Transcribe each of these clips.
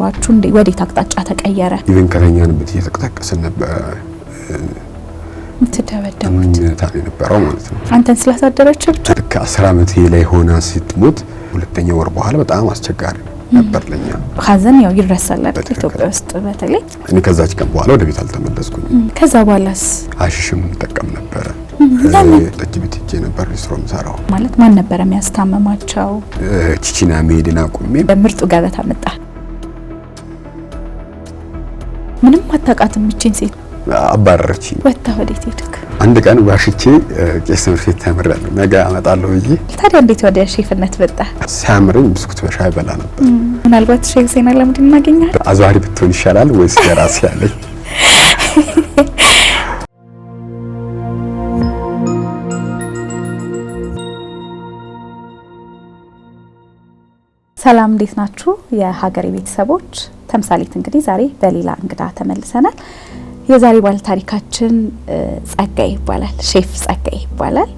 ኑሯችሁ ወዴት አቅጣጫ ተቀየረ? ይሄን ከተኛንበት እየተቀጣቀስን ነበር ተደበደቡት ታኔ ነበረው ማለት ነው። አንተን ስላሳደረች ብቻ ልክ 10 ዓመት ላይ ሆና ስትሞት ሁለተኛ ወር በኋላ በጣም አስቸጋሪ ነበር ለኛ። ሀዘን ያው ይረሳል አይደል ኢትዮጵያ ውስጥ በተለይ። እኔ ከዛች ቀን በኋላ ወደ ቤት አልተመለስኩኝ። ከዛ በኋላስ አሽሽም ተጠቀም ነበር። ጠጅ ቤት ሄጄ ነበር ሪስቶራንት ሰራው። ማለት ማን ነበር የሚያስታመማቸው? ቺቺና ሜድና ቁሜ በምርጡ ገበታ መጣ። ምንም አታውቃትም እቺን ሴት አባረረች። ወጣ ወዴት ሄድክ? አንድ ቀን ዋሽቼ ቄስ ትምህርት ቤት ተምሬያለሁ ነገ አመጣለሁ ብዬ። ታዲያ እንዴት ወደ ሼፍነት መጣ? ሲያምረኝ ብስኩት በሻይ በላ ነበር። ምናልባት ሼፍ ዜና ለምንድን እናገኛለን? አዟሪ ብትሆን ይሻላል ወይስ የራሴ ያለኝ? ሰላም እንዴት ናችሁ የሀገሬ ቤተሰቦች? ተምሳሌት እንግዲህ ዛሬ በሌላ እንግዳ ተመልሰናል። የዛሬ ባለ ታሪካችን ጸጋዬ ይባላል። ሼፍ ጸጋዬ ይባላል።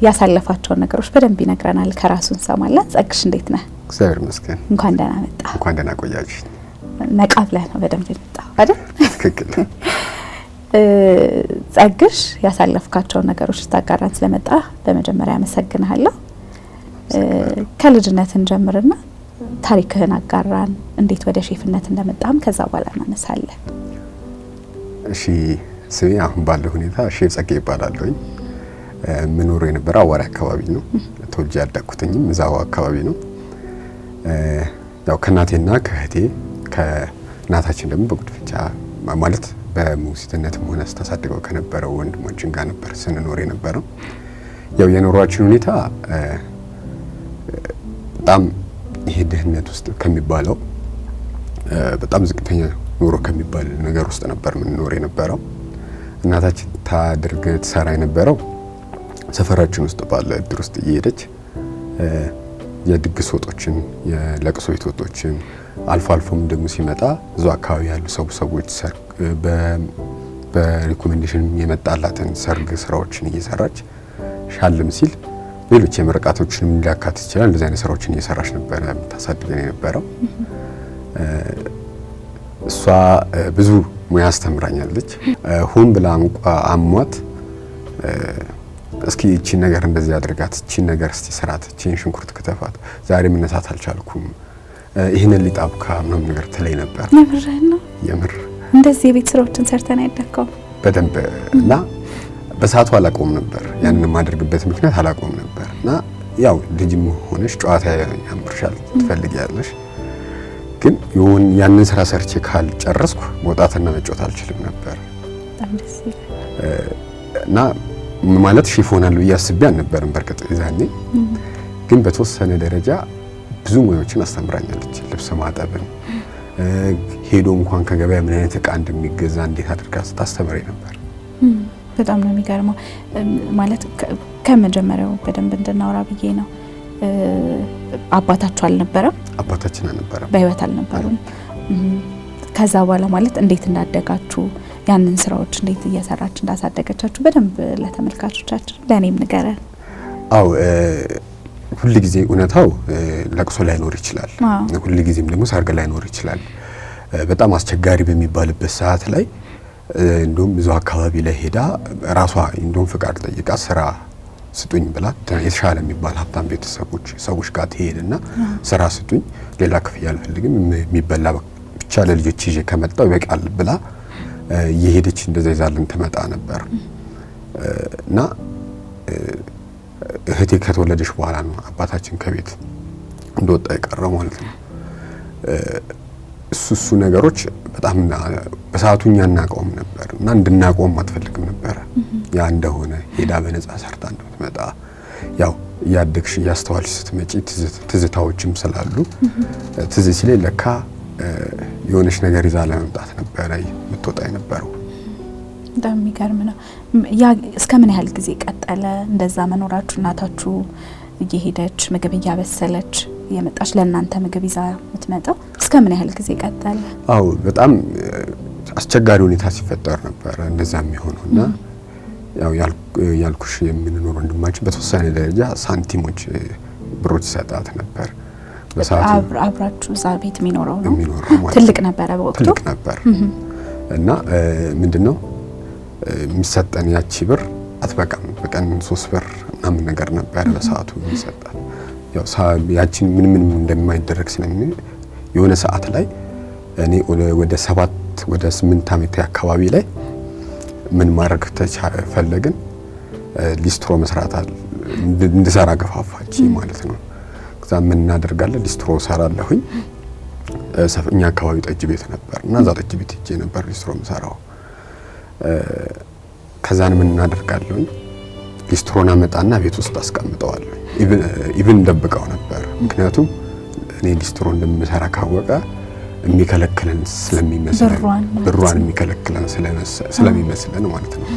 ያሳለፋቸውን ነገሮች በደንብ ይነግረናል። ከራሱ እንሰማለን። ጸግሽ እንዴት ነህ? እግዚአብሔር ይመስገን። እንኳን ደህና መጣ። እንኳን ደህና ቆያችሁ። ነቃ ብለህ ነው በደንብ የመጣው አይደል? ትክክል። ጸግሽ ያሳለፍካቸውን ነገሮች ታጋራን ስለመጣ በመጀመሪያ አመሰግናለሁ። ከልጅነትን ጀምርና ታሪክህን አጋራን። እንዴት ወደ ሼፍነት እንደመጣም ከዛ በኋላ እናነሳለን። እሺ፣ ስሜ አሁን ባለው ሁኔታ ሼፍ ጸጋዬ ይባላልኝ። ምኖር የነበረው አዋሪ አካባቢ ነው። ተወልጄ ያደግኩትኝም እዛው አካባቢ ነው። ያው ከናቴና ከእህቴ ከናታችን ደግሞ በጉድፍቻ ማለት በሙሲትነትም ሆነ ተሳድገው ከነበረው ወንድሞችን ጋር ነበር ስንኖር የነበረው። ያው የኖሯችን ሁኔታ በጣም ይሄ ድህነት ውስጥ ከሚባለው በጣም ዝቅተኛ ኑሮ ከሚባል ነገር ውስጥ ነበር የምንኖር የነበረው። እናታችን ታድርግ ትሰራ የነበረው ሰፈራችን ውስጥ ባለ እድር ውስጥ እየሄደች የድግስ ወጦችን፣ የለቅሶ ቤት ወጦችን አልፎ አልፎም ደግሞ ሲመጣ ብዙ አካባቢ ያሉ ሰዎች ሰርግ በሪኮሜንዴሽን የመጣላትን ሰርግ ስራዎችን እየሰራች ሻልም ሲል ሌሎች የምርቃቶችንም ሊያካትት ይችላል እንደዚህ አይነት ስራዎችን እየሰራች ነበር የምታሳድገን የነበረው። እሷ ብዙ ሙያ አስተምራኛለች። ሁን ብላ አሟት እስኪ እቺ ነገር እንደዚህ አድርጋት፣ እቺ ነገር እስቲ ስራት፣ እቺን ሽንኩርት ከተፋት፣ ዛሬ መነሳት አልቻልኩም፣ ይሄንን ሊጣብካ ምናምን ነገር ትለኝ ነበር። የምርህን ነው? የምር እንደዚህ የቤት ስራዎችን ሰርተን ያደግከው? በደንብ እና በሰዓቱ አላቆም ነበር። ያንን የማደርግበት ምክንያት አላቆም ነበር እና ያው ልጅም ሆነሽ ጨዋታ ያምርሻል ትፈልጊያለሽ። ግን ይሁን ያንን ስራ ሰርቼ ካልጨረስኩ መውጣትና መጫወት አልችልም ነበር። በጣም ደስ ይላል። እና ማለት ሼፍ ሆናለሁ ብዬ አስቤ አልነበረም በርግጥ ይዛኔ። ግን በተወሰነ ደረጃ ብዙ ሙያዎችን አስተምራኛለች። ልብስ ማጠብን ሄዶ እንኳን ከገበያ ምን አይነት እቃ እንደሚገዛ እንዴት አድርጋ ታስተምረኝ ነበር። በጣም ነው የሚገርመው። ማለት ከመጀመሪያው በደንብ እንድናወራ ብዬ ነው። አባታችሁ አልነበረም? አባታችን አልነበረም፣ በህይወት አልነበሩም። ከዛ በኋላ ማለት እንዴት እንዳደጋችሁ ያንን ስራዎች እንዴት እየሰራች እንዳሳደገቻችሁ በደንብ ለተመልካቾቻችን ለኔም ንገረን። አው ሁሉ ጊዜ እውነታው ለቅሶ ላይኖር ይችላል፣ ሁሉ ጊዜም ደግሞ ሰርግ ላይኖር ይችላል። በጣም አስቸጋሪ በሚባልበት ሰዓት ላይ እንደውም ብዙ አካባቢ ላይ ሄዳ ራሷ እንደውም ፍቃድ ጠይቃ ስራ ስጡኝ ብላ የተሻለ የሚባል ሀብታም ሰዎች ጋር ትሄድና ስራ ስጡኝ፣ ሌላ ክፍያ አልፈልግም፣ የሚበላ ብቻ ለልጆች ይዤ ከመጣው ይበቃል ብላ እየሄደች እንደዛ ይዛልን ትመጣ ነበር። እና እህቴ ከተወለደች በኋላ ነው አባታችን ከቤት እንደወጣ የቀረ ማለት ነው። እሱ ነገሮች በጣም በሰዓቱ እኛ እናውቀውም ነበር እና እንድናቆም አትፈልግም ነበር። ያ እንደሆነ ሄዳ በነፃ ሰርታ እንደምትመጣ ያው እያደግሽ እያስተዋልሽ ስትመጪ ትዝታዎችም ስላሉ ትዝ ሲለኝ ለካ የሆነች ነገር ይዛ ለመምጣት ነበር የምትወጣ የነበረው። በጣም የሚገርም ነው። ያ እስከ ምን ያህል ጊዜ ቀጠለ እንደዛ መኖራችሁ? እናታችሁ እየሄደች ምግብ እያበሰለች የመጣች ለእናንተ ምግብ ይዛ የምትመጣው እስከ ምን ያህል ጊዜ ቀጠለ? አው በጣም አስቸጋሪ ሁኔታ ሲፈጠር ነበር እንደዛ የሚሆነውና ያው ያልኩሽ የምንኖር ወንድማችን በተወሰነ ደረጃ ሳንቲሞች ብሮች ሰጣት ነበር። አብራችሁ እዛ ቤት የሚኖረው ነው። ትልቅ ነበረ በወቅቱ ትልቅ ነበር እና ምንድነው የሚሰጠን ያቺ ብር አትበቃም። በቀን 3 ብር ምናምን ነገር ነበር በሰዓቱ የሚሰጣት። ያው ያቺን ምንም እንደማይደረግ ስለምን የሆነ ሰዓት ላይ እኔ ወደ 7 ወደ 8 ዓመት አካባቢ ላይ ምን ማድረግ ፈለግን፣ ሊስትሮ መስራት እንድሰራ ገፋፋች ማለት ነው። ከዛ ምን እናደርጋለን፣ ሊስትሮ ሰራለሁኝ። እኛ አካባቢ ጠጅ ቤት ነበር እና እዛ ጠጅ ቤት ሄጄ ነበር ሊስትሮ መስራው። ከዛን ምን እናደርጋለን፣ ሊስትሮና መጣና ቤት ውስጥ አስቀምጠዋለሁ። ኢቭን ደብቀው ነበር። ምክንያቱም እኔ ሊስትሮ እንደምሰራ ካወቀ የሚከለክለን ስለሚመስለን ብሯን የሚከለክለን ስለሚመስለን ማለት ነው።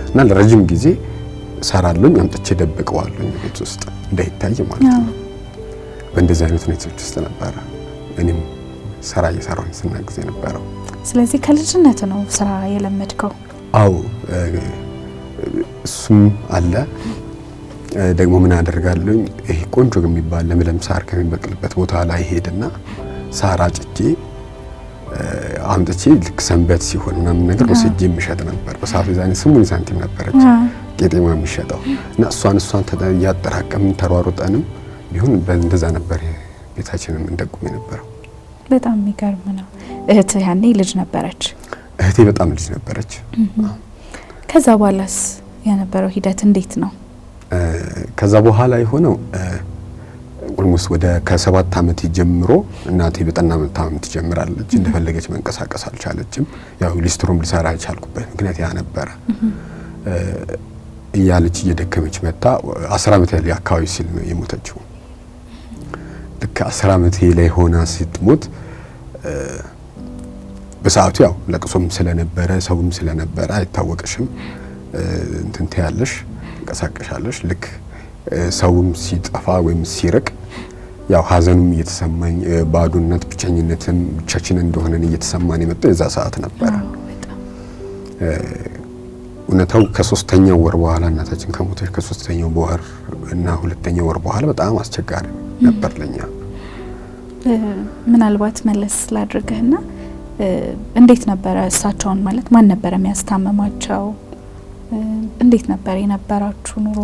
እና ለረጅም ጊዜ ሰራለኝ አምጥቼ ደብቀዋለሁ ቤት ውስጥ እንዳይታይ ማለት ነው። በእንደዚህ አይነት ሁኔታዎች ውስጥ ነበረ እኔም ስራ እየሰራሁኝ ስናግዝ የነበረው። ስለዚህ ከልጅነት ነው ስራ የለመድከው? አዎ እሱም አለ። ደግሞ ምን አደርጋለሁኝ፣ ይሄ ቆንጆ የሚባል ለምለም ሳር ከሚበቅልበት ቦታ ላይ ሄድና ሳር አጭጄ አምጥቼ ልክ ሰንበት ሲሆን ምናምን ነገር ወስጄ የምሸጥ ነበር። በሰዓቱ ዛኔ 8 ሳንቲም ነበረች ቄጤማ የሚሸጠው እና እሷን እያጠራቀምን ተሯሩጠንም ቢሆን እንደዛ ነበር ቤታችንን እንደቁም የነበረው። በጣም የሚገርም ነው። እህት ያኔ ልጅ ነበረች? እህቴ በጣም ልጅ ነበረች። ከዛ በኋላስ የነበረው ሂደት እንዴት ነው? ከዛ በኋላ የሆነው ኦልሞስት ወደ ከ7 ዓመት ጀምሮ እናቴ በጠና መታመም ትጀምራለች። እንደፈለገች መንቀሳቀስ አልቻለችም። ያው ሊስትሮም ሊሰራ አልቻልኩበት ምክንያት ያ ነበረ። እያለች እየደከመች መጣ። 10 ዓመት ላይ አካባቢ ሲል ነው የሞተችው። ልክ 10 ዓመት ላይ ሆና ስትሞት በሰዓቱ ያው ለቅሶም ስለነበረ ሰውም ስለነበረ አይታወቅሽም፣ እንትን ትያለሽ፣ እንቀሳቀሻለሽ። ልክ ሰውም ሲጠፋ ወይም ሲርቅ ያው ሀዘኑም እየተሰማኝ ባዶነት፣ ብቸኝነትም ብቻችንን እንደሆነን እየተሰማን የመጣው የዛ ሰዓት ነበረ። እውነታው ከ3ኛው ወር በኋላ እናታችን ከሞተች ከ3ኛው ወር እና 2ኛው ወር በኋላ በጣም አስቸጋሪ ነበር ለኛ። ምናልባት መለስ ላድርግህና እንዴት ነበረ እሳቸውን ማለት ማን ነበረ የሚያስታመማቸው? እንዴት ነበር የነበራችሁ ኑሮ?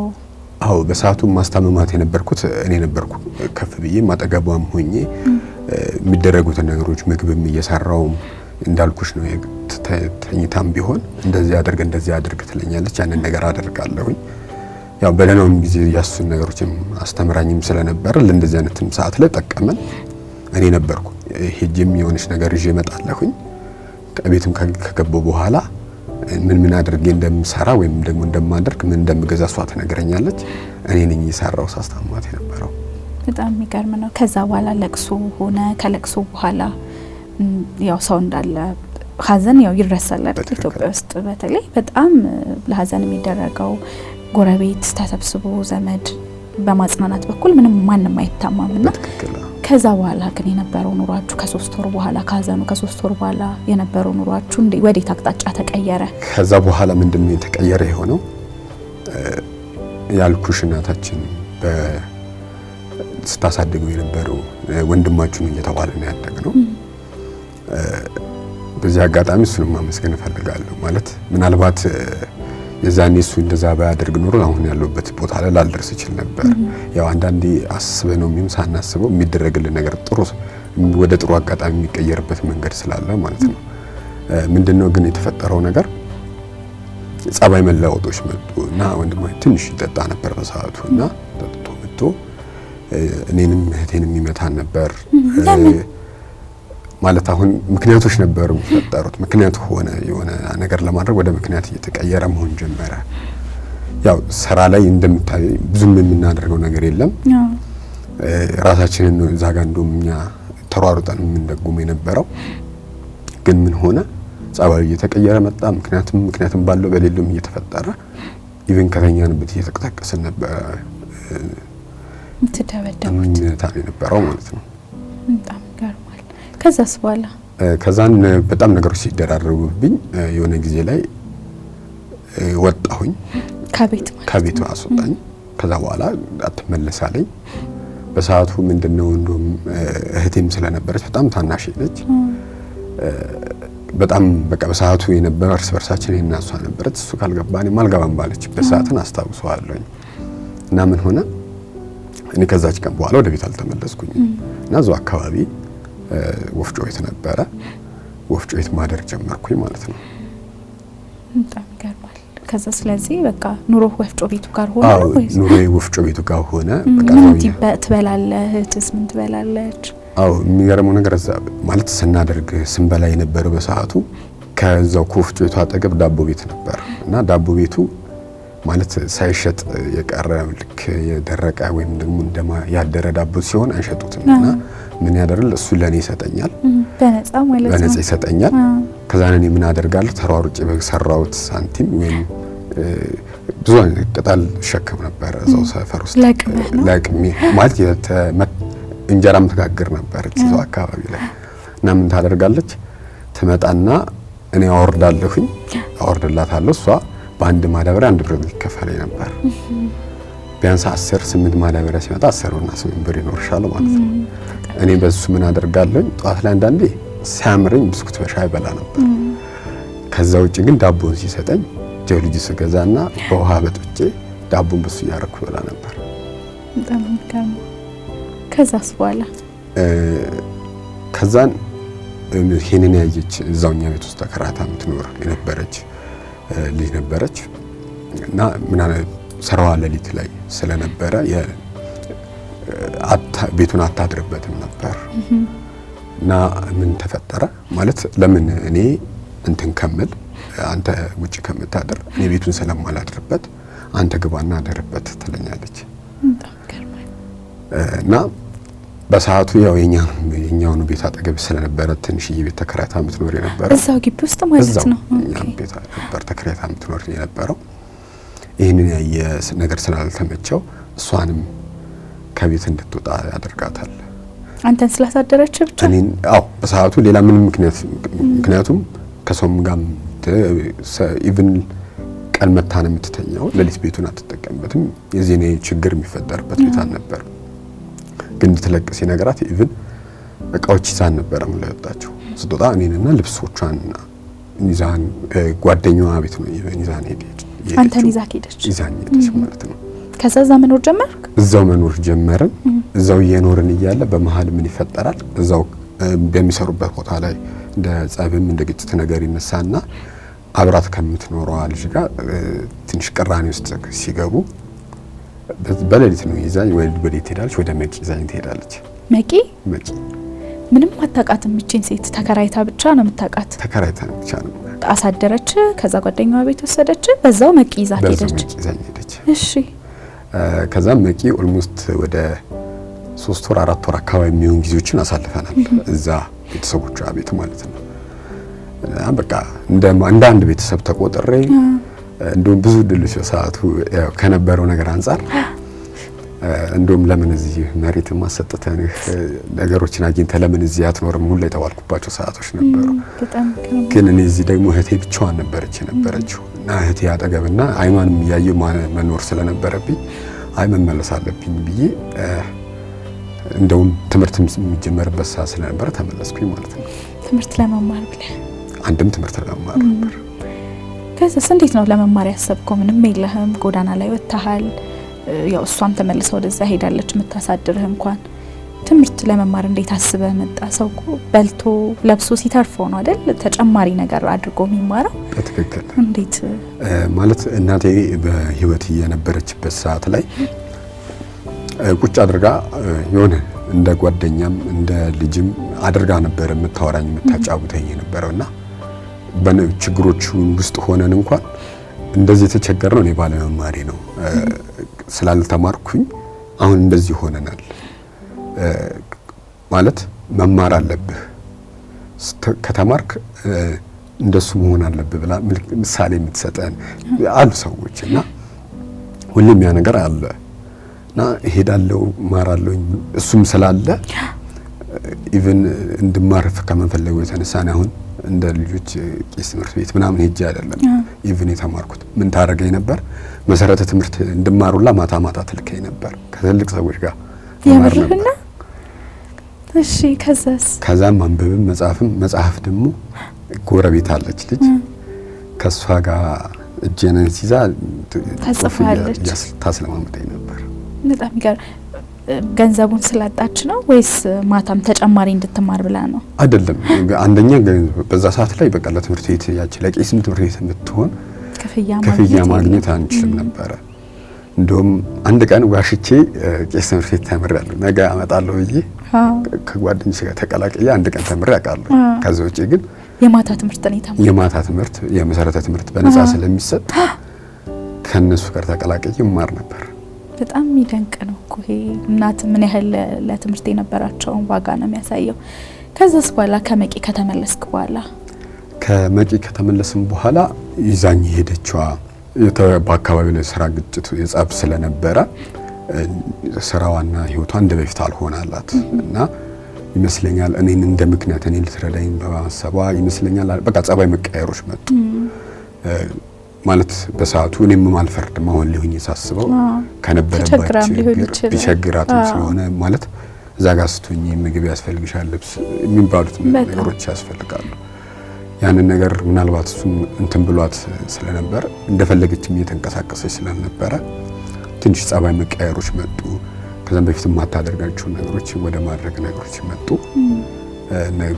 አዎ በሰዓቱ ማስታመማት የነበርኩት እኔ ነበርኩ። ከፍ ብዬ ማጠገቧም ሆኜ የሚደረጉትን ነገሮች ምግብም እየሰራው እንዳልኩሽ ነው። ተኝታም ቢሆን እንደዚህ አድርግ ትለኛለች። ያንን ነገር አደርጋለሁኝ። ያው በደህናውም ጊዜ ያሱን ነገሮችም አስተምራኝም ስለነበረ ለእንደዚህ አይነትም ሰዓት ላይ ጠቀመን። እኔ ነበርኩ ሄጄም የሆነች ነገር ይዤ እመጣለሁኝ። ከቤትም ከገባሁ በኋላ ምን አድርጌ እንደምሰራ ወይም ደግሞ እንደማደርግ ምን እንደምገዛ እሷ ትነግረኛለች። እኔ ነኝ የሰራው ሳስታማት የነበረው። በጣም የሚገርም ነው። ከዛ በኋላ ለቅሶ ሆነ። ከለቅሶ በኋላ ያው ሰው እንዳለ ሀዘን ያው ይረሳል አይደል? ኢትዮጵያ ውስጥ በተለይ በጣም ለሀዘን የሚደረገው ጎረቤት ተሰብስቦ ዘመድ በማጽናናት በኩል ምንም ማንም አይታማምና ከዛ በኋላ ግን የነበረው ኑሯችሁ ከ3 ወር በኋላ ከሀዘኑ ከ3 ወር በኋላ የነበረው ኑሯችሁ ወዴት አቅጣጫ ተቀየረ? ከዛ በኋላ ምንድነው የተቀየረ የሆነው? ያልኩሽ እናታችን ስታሳድገው የነበረው ወንድማችን እየተባለ ነው ያደግነው። በዚህ አጋጣሚ እሱንም ማመስገን እፈልጋለሁ። ማለት ምናልባት የዛኔ እሱ እንደዛ ባያደርግ ኖሮ አሁን ያለበት ቦታ ላይ ላልደርስ ይችል ነበር። ያው አንዳንዴ አስበህ ነው የሚም ሳናስበው የሚደረግልን ነገር ወደ ጥሩ አጋጣሚ የሚቀየርበት መንገድ ስላለ ማለት ነው። ምንድነው ግን የተፈጠረው ነገር ጸባይ መለዋወጦች መጡ እና ወንድማችን ትንሽ ይጠጣ ነበር በሰዓቱ እና ጠጥቶ መጥቶ እኔንም እህቴንም ይመታን ነበር። ማለት አሁን ምክንያቶች ነበሩ የሚፈጠሩት። ምክንያት ሆነ የሆነ ነገር ለማድረግ ወደ ምክንያት እየተቀየረ መሆን ጀመረ። ያው ስራ ላይ እንደምታይ ብዙም የምናደርገው ነገር የለም። ራሳችንን ነው እዛ ጋር እንደውም እኛ ተሯሩጠን የምንደጉም የነበረው። ግን ምን ሆነ ጸባዩ እየተቀየረ መጣ። ምክንያቱም ባለው በሌሎም እየተፈጠረ ኢቭን ከተኛንበት እየተቀሰቀስን ነበር ተደበደቡት የነበረው ማለት ነው። በጣም ገርማል። ከዛስ በኋላ ከዛን በጣም ነገሮች ሲደራረቡብኝ የሆነ ጊዜ ላይ ወጣሁኝ። ከቤት አስወጣኝ። ከዛ በኋላ አትመለሳለኝ። በሰዓቱ ምንድነው እንደውም እህቴም ስለነበረች በጣም ታናሽ ነች። በጣም በቃ በሰዓቱ የነበረ እርስ በርሳችን እናሷ ነበረች። እሱ ካልገባኝ ማልገባም ባለችበት ሰዓትን አስታውሰዋለሁ። እና ምን ሆነ እኔ ከዛች ቀን በኋላ ወደ ቤት አልተመለስኩኝም እና እዛው አካባቢ ወፍጮ ቤት ነበረ። ወፍጮ ቤት ማደር ጀመርኩኝ ማለት ነው። በጣም ገርማል። ከዛ ስለዚህ በቃ ኑሮ ወፍጮ ቤቱ ጋር ሆነ ነው ወይስ? ኑሮ ወፍጮ ቤቱ ጋር ሆነ። በቃ ምን ትበላለህ? እህትስ ምን ትበላለች? አዎ የሚገርመው ነገር እዛ ማለት ስናደርግ ስንበላ የነበረው በሰዓቱ ከዛው ከወፍጮ ቤቱ አጠገብ ዳቦ ቤት ነበር እና ዳቦ ቤቱ ማለት ሳይሸጥ የቀረ ልክ የደረቀ ወይም ደግሞ እንደማ ያደረ ዳቦ ሲሆን አይሸጡትም እና ምን ያደርል እሱ ለኔ ይሰጠኛል፣ በነፃ ማለት ነው። በነፃ ይሰጠኛል። ከዛ እኔ ምን አደርጋለሁ ተሯሩጬ በሰራሁት ሳንቲም ወይም ብዙ ቅጠል ሸክም ነበር እዛው ሰፈር ውስጥ ለቅሜ ማለት እንጀራ ምትጋግር ነበር እዛው አካባቢ ላይ እና ምን ታደርጋለች ትመጣና እኔ አወርድላታለሁ። እሷ በአንድ ማዳበሪያ 1 ብር ይከፈለኝ ነበር። ቢያንስ 8 ማዳበሪያ ሲመጣ 10 እና 8 ብር ይኖርሻል ማለት ነው። እኔ በሱ ምን አደርጋለሁ ጠዋት ላይ አንዳንዴ ሲያምረኝ ብስኩት በሻይ በላ ነበር። ከዛ ውጪ ግን ዳቦን ሲሰጠኝ ጀልጅ ስገዛና በውሃ በጥጬ ዳቦን በሱ ያረኩ በላ ነበር። በጣም ገርም። ከዛስ በኋላ ከዛን ይሄንን ያየች እዛውኛ ቤት ውስጥ ተከራታ የምትኖር የነበረች ልጅ ነበረች እና ምን አለ ስራዋ ሌሊት ላይ ስለነበረ ቤቱን አታድርበትም ነበር እና ምን ተፈጠረ ማለት ለምን እኔ እንትን ከምል አንተ ውጪ ከምታድር እኔ ቤቱን ስለማላድርበት አንተ ግባና አድርበት ትለኛለች። እና በሰዓቱ ያው የኛውን ቤት አጠገብ ስለነበረ ትንሽዬ ቤት ተከራይታ የምትኖር የነበረ እዛው ግቢ ውስጥ ማለት ነው። እኛም ቤት ነበር ተከራይታ የምትኖር የነበረው። ይህንን ያየ ነገር ስላልተመቸው እሷንም ከቤት እንድትወጣ ያደርጋታል። አንተን ስላሳደረች ብቻ? እኔን አዎ፣ በሰዓቱ ሌላ ምንም ምክንያቱም ከሰውም ጋር ኢቭን ቀን መታ ነው የምትተኛው፣ ሌሊት ቤቱን አትጠቀምበትም። የዚህ ነው ችግር የሚፈጠርበት ቤት አልነበር። ግን እንድትለቅ ሲነግራት ኢቭን እቃዎች ይዛን ነበር የምንወጣቸው። ስትወጣ እኔንና ልብሶቿን ይዛን ጓደኛዋ ቤት ነው ይዛን ሄደች። አንተን ይዛን ሄደች ማለት ነው። ከዛ እዛ መኖር ጀመርክ? እዛው መኖር ጀመርን። እዛው እየኖርን እያለ በመሀል ምን ይፈጠራል? እዛው በሚሰሩበት ቦታ ላይ እንደ ጸብም እንደ ግጭት ነገር ይነሳና አብራት ከምትኖረው ልጅ ጋር ትንሽ ቅራኔ ውስጥ ሲገቡ በሌሊት ነው ይዛኝ ወደ ትሄዳለች፣ ወደ መቂ ይዛኝ ትሄዳለች። መቂ ምንም አታውቃትም። እቺን ሴት ተከራይታ ብቻ ነው የምታውቃት። ተከራይታ ብቻ ነው አሳደረች። ከዛ ጓደኛዋ ቤት ወሰደች፣ በዛው መቂ ሄደች። እሺ። ከዛ መቂ ኦልሞስት ወደ 3 ወር 4 ወር አካባቢ የሚሆን ጊዜዎችን አሳልፈናል እዛ ቤተሰቦቿ ቤት ማለት ነው። በቃ እንደ አንድ ቤተሰብ ተቆጥሬ እንደውም ብዙ ድልሽ ሰዓቱ ከነበረው ነገር አንፃር እንደውም ለምን እዚህ መሬት ማሰጠተን ነገሮችን አግኝተ ለምን እዚህ አትኖርም ሁሉ የተባልኩባቸው ሰዓቶች ነበሩ። ግን እኔ እዚህ ደግሞ እህቴ ብቻዋን ነበረችው እና እህቴ አጠገብና አይኗንም እያየሁ መኖር ስለነበረብኝ አይ መመለስ አለብኝ ብዬ እንደውም ትምህርት የሚጀመርበት ሰዓት ስለነበረ ተመለስኩኝ ማለት ነው። ትምህርት ለመማር ብለህ? አንድም ትምህርት ለመማር ነበር። ከዛስ እንዴት ነው ለመማር ያሰብከው? ምንም የለህም፣ ጎዳና ላይ ወጥተሃል። ያው እሷም ተመልሳ ወደዛ ሄዳለች የምታሳድርህ እንኳን። ትምህርት ለመማር እንዴት አስበህ መጣ? ሰው እኮ በልቶ ለብሶ ሲተርፈው ነው አይደል ተጨማሪ ነገር አድርጎ የሚማረው። በትክክል እንዴት ማለት እናቴ በህይወት የነበረችበት ሰዓት ላይ ቁጭ አድርጋ የሆነ እንደ ጓደኛም እንደ ልጅም አድርጋ ነበር የምታወራኝ የምታጫውተኝ የነበረውና በችግሮቹ ውስጥ ሆነን እንኳን እንደዚህ የተቸገርነው እኔ ባለመማሬ ነው ስላልተማርኩኝ አሁን እንደዚህ ሆነናል ማለት መማር አለብህ ከተማርክ እንደሱ መሆን አለብህ ብላ ምሳሌ የምትሰጠን አሉ ሰዎች እና ሁሉም ያ ነገር አለ እና እሄዳለሁ ማራለሁ እሱም ስላለ ኢቭን እንድማር ከመፈለጉ የተነሳ ነው አሁን እንደ ልጆች ቄስ ትምህርት ቤት ምናምን ሄጄ አይደለም ኢቭን የተማርኩት። ምን ታረገኝ ነበር መሰረተ ትምህርት እንድማሩላ ማታ ትልከኝ ነበር ከትልቅ ሰዎች ጋር የምርህና እሺ ከዛም ማንበብም መጽሐፍ ደግሞ ጎረቤት አለች ልጅ ከሷ ጋር እጄን ይዛ ታጽፋለች ታስለማምጠኝ ነበር። በጣም ይገርም። ገንዘቡን ስላጣች ነው ወይስ ማታም ተጨማሪ እንድትማር ብላ ነው? አይደለም። አንደኛ በዛ ሰዓት ላይ በቃ ለትምህርት ቤት ያቺ ለቄስም ትምህርት ቤት የምትሆን ክፍያ ማግኘት አንችልም ነበረ። እንደውም አንድ ቀን ዋሽቼ ቄስ ትምህርት ቤት ተምሬያለሁ። ነገ አመጣለሁ ብዬ ከጓደኞቼ ጋር ተቀላቅዬ አንድ ቀን ተምሬ አውቃለሁ። ከዛ ውጪ ግን የማታ ትምህርት ነው የተማርኩት። የማታ ትምህርት የመሰረተ ትምህርት በነፃ ስለሚሰጥ ከነሱ ጋር ተቀላቅዬ እማር ነበር። በጣም የሚደንቅ ነው እኮ ይሄ። እናት ምን ያህል ለትምህርት የነበራቸውን ዋጋ ነው የሚያሳየው። ከዛስ በኋላ ከመቂ ከተመለስክ በኋላ? ከመቂ ከተመለስን በኋላ ይዛኝ ሄደችዋ በአካባቢው ላይ ስራ ግጭት የጸብ ስለነበረ ስራዋና ህይወቷ እንደ በፊት አልሆናላት እና ይመስለኛል እኔን እንደ ምክንያት እኔ ልትረዳኝ በማሰቧ ይመስለኛል በቃ ጸባይ መቀየሮች መጡ። ማለት በሰዓቱ እኔም ማልፈርድም አሁን ሊሆን ሳስበው ከነበረባቸው ቢቸግራትም ስለሆነ ማለት እዛ ጋር ስትሆኚ ምግብ ያስፈልግሻል፣ ልብስ የሚባሉት ነገሮች ያስፈልጋሉ። ያንን ነገር ምናልባት እሱም እንትን ብሏት ስለነበር እንደፈለገችም እየተንቀሳቀሰች ስለነበረ ትንሽ ጸባይ መቀየሮች መጡ። ከዛም በፊት የማታደርጋቸው ነገሮች ወደ ማድረግ ነገሮች መጡ።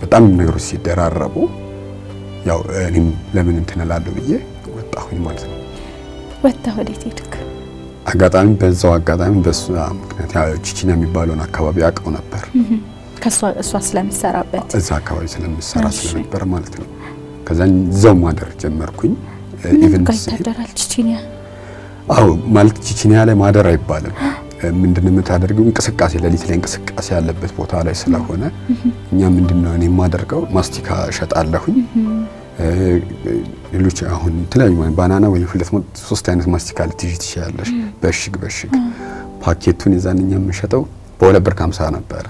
በጣም ነገሮች ሲደራረቡ ያው እኔም ለምን እንትን እላለሁ ብዬ ወጣሁኝ ማለት ነው። ወጣሁ። ወዴት ሄድክ? አጋጣሚ በዛው አጋጣሚ በሱ ምክንያት ያው ቺቺና የሚባለውን አካባቢ አውቀው ነበር። እሷ ስለምትሰራበት እዛ አካባቢ ስለምትሰራ ስለነበር ማለት ነው። ከዛን እዛው ማደር ጀመርኩኝ። ኢቭን ታደራል ቺቺና? አዎ ማለት ቺቺና ላይ ማደር አይባልም። ምንድነው የምታደርገው? እንቅስቃሴ ሌሊት ላይ እንቅስቃሴ ያለበት ቦታ ላይ ስለሆነ እኛ ምንድነው እኔ የማደርገው ማስቲካ እሸጣለሁኝ። ሌሎች አሁን የተለያዩ ባናና ወይ 2-3 አይነት ማስቲካ ልትይዥ ትችያለሽ። በሽግ ፓኬቱን ይዛንኛ የምንሸጠው በ2.50 ነበር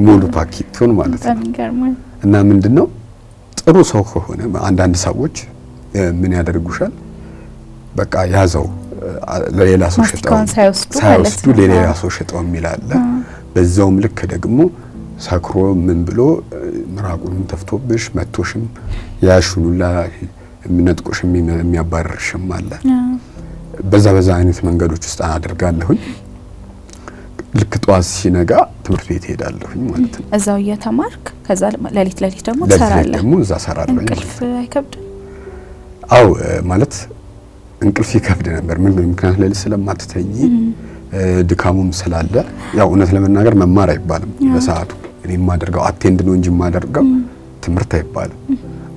ሙሉ ፓኬቱን ማለት ነው። እና ምንድነው ጥሩ ሰው ከሆነ አንዳንድ ሰዎች ምን ያደርጉሻል? በቃ ያዘው ለሌላ ሰው ሸጠው ሳይወስዱ ለሌላ ሰው ሸጠው የሚላለ። በዛውም ልክ ደግሞ ሳክሮ ምን ብሎ ምራቁን ተፍቶብሽ መቶሽም ያሹኑላ የሚነጥቆሽም የሚያባርርሽም አለ። በዛ አይነት መንገዶች ውስጥ አደርጋለሁኝ። ልክ ጠዋት ሲነጋ ትምህርት ቤት ሄዳለሁኝ ማለት ነው። እዛው እየተማርክ ከዛ ሌሊት ደግሞ ትሰራለህ? ደግሞ እዛ ሰራለሁ። እንቅልፍ አይከብድም? አው ማለት እንቅልፍ ይከብድ ነበር። ምክንያቱም ሌሊት ስለማትተኝ ድካሙም ስላለ ያው እውነት ለመናገር መማር አይባልም በሰዓቱ። እኔ የማደርገው አቴንድ ነው እንጂ የማደርገው ትምህርት አይባልም።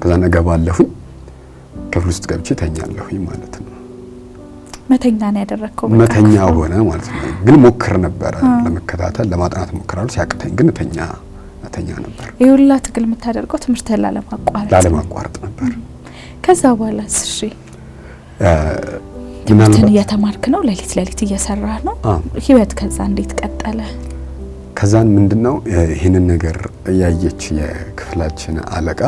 ከዛ እገባለሁኝ ክፍል ውስጥ ገብቼ ተኛለሁኝ ማለት ነው። መተኛ ነው ያደረከው? መተኛ ሆነ ማለት ነው። ግን ሞክር ነበር ለመከታተል ለማጥናት ሞክራለሁ። ሲያቅተኝ ግን ተኛ ነበር። ይውላ ትግል የምታደርገው ትምህርትን ላለማቋረጥ ነበር። ከዛ በኋላ እሺ ትምህርትን እየተማርክ ነው፣ ሌሊት እየሰራህ ነው። ህይወት ከዛ እንዴት ቀጠለ? ከዛን ምንድነው ይሄንን ነገር ያየች የክፍላችን አለቃ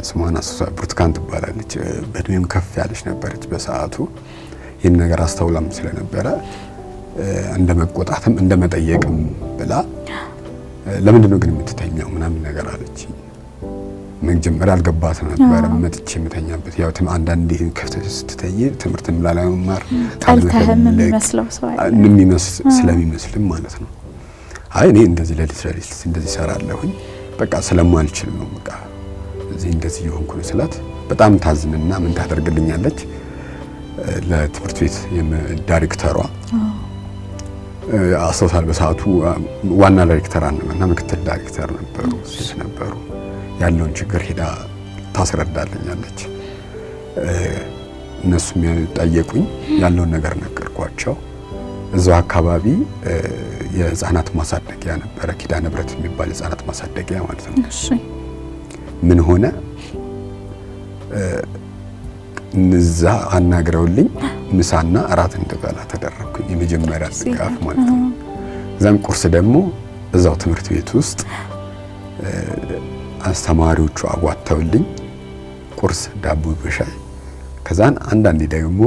ስሟን ብርቱካን ትባላለች። በእድሜም ከፍ ያለች ነበረች በሰዓቱ። ይሄን ነገር አስተውላም ስለነበረ እንደመቆጣትም እንደመጠየቅም ብላ ለምንድነው ግን የምትተኛው ምናምን ነገር አለች። መጀመሪያ አልገባት ነበር። መጥቼ የምተኛበት ያው አንዳንዴ ክፍተት ስትተይ ትምህርትም ላለመማር ቀልተህም የሚመስለው ሰው ስለሚመስልም ማለት ነው። አይ እኔ እንደዚህ ሌሊት እንደዚህ ሰራለሁኝ በቃ ስለማልችል ነው በቃ እንደዚህ የሆንኩ ነው ስላት በጣም ታዝንና ምን ታደርግልኛለች? ለትምህርት ቤት ዳይሬክተሯ አስተውሳል። በሰዓቱ ዋና ዳይሬክተር እና ምክትል ዳይሬክተር ነበሩ። ያለውን ችግር ሄዳ ታስረዳልኛለች። እነሱም ጠየቁኝ፣ ያለውን ነገር ነገርኳቸው። እዛው አካባቢ የህፃናት ማሳደጊያ ነበረ፣ ኪዳነ ምህረት የሚባል የህፃናት ማሳደጊያ ማለት ነው። እሺ ምን ሆነ? እዛ አናግረውልኝ ምሳና እራት እንድበላ ተደረኩኝ። የመጀመሪያ ድጋፍ ማለት ነው። እዛም ቁርስ ደግሞ እዛው ትምህርት ቤት ውስጥ አስተማሪዎቹ አዋጣውልኝ ቁርስ ዳቦ በሻይ። ከዛን አንዳንዴ ደግሞ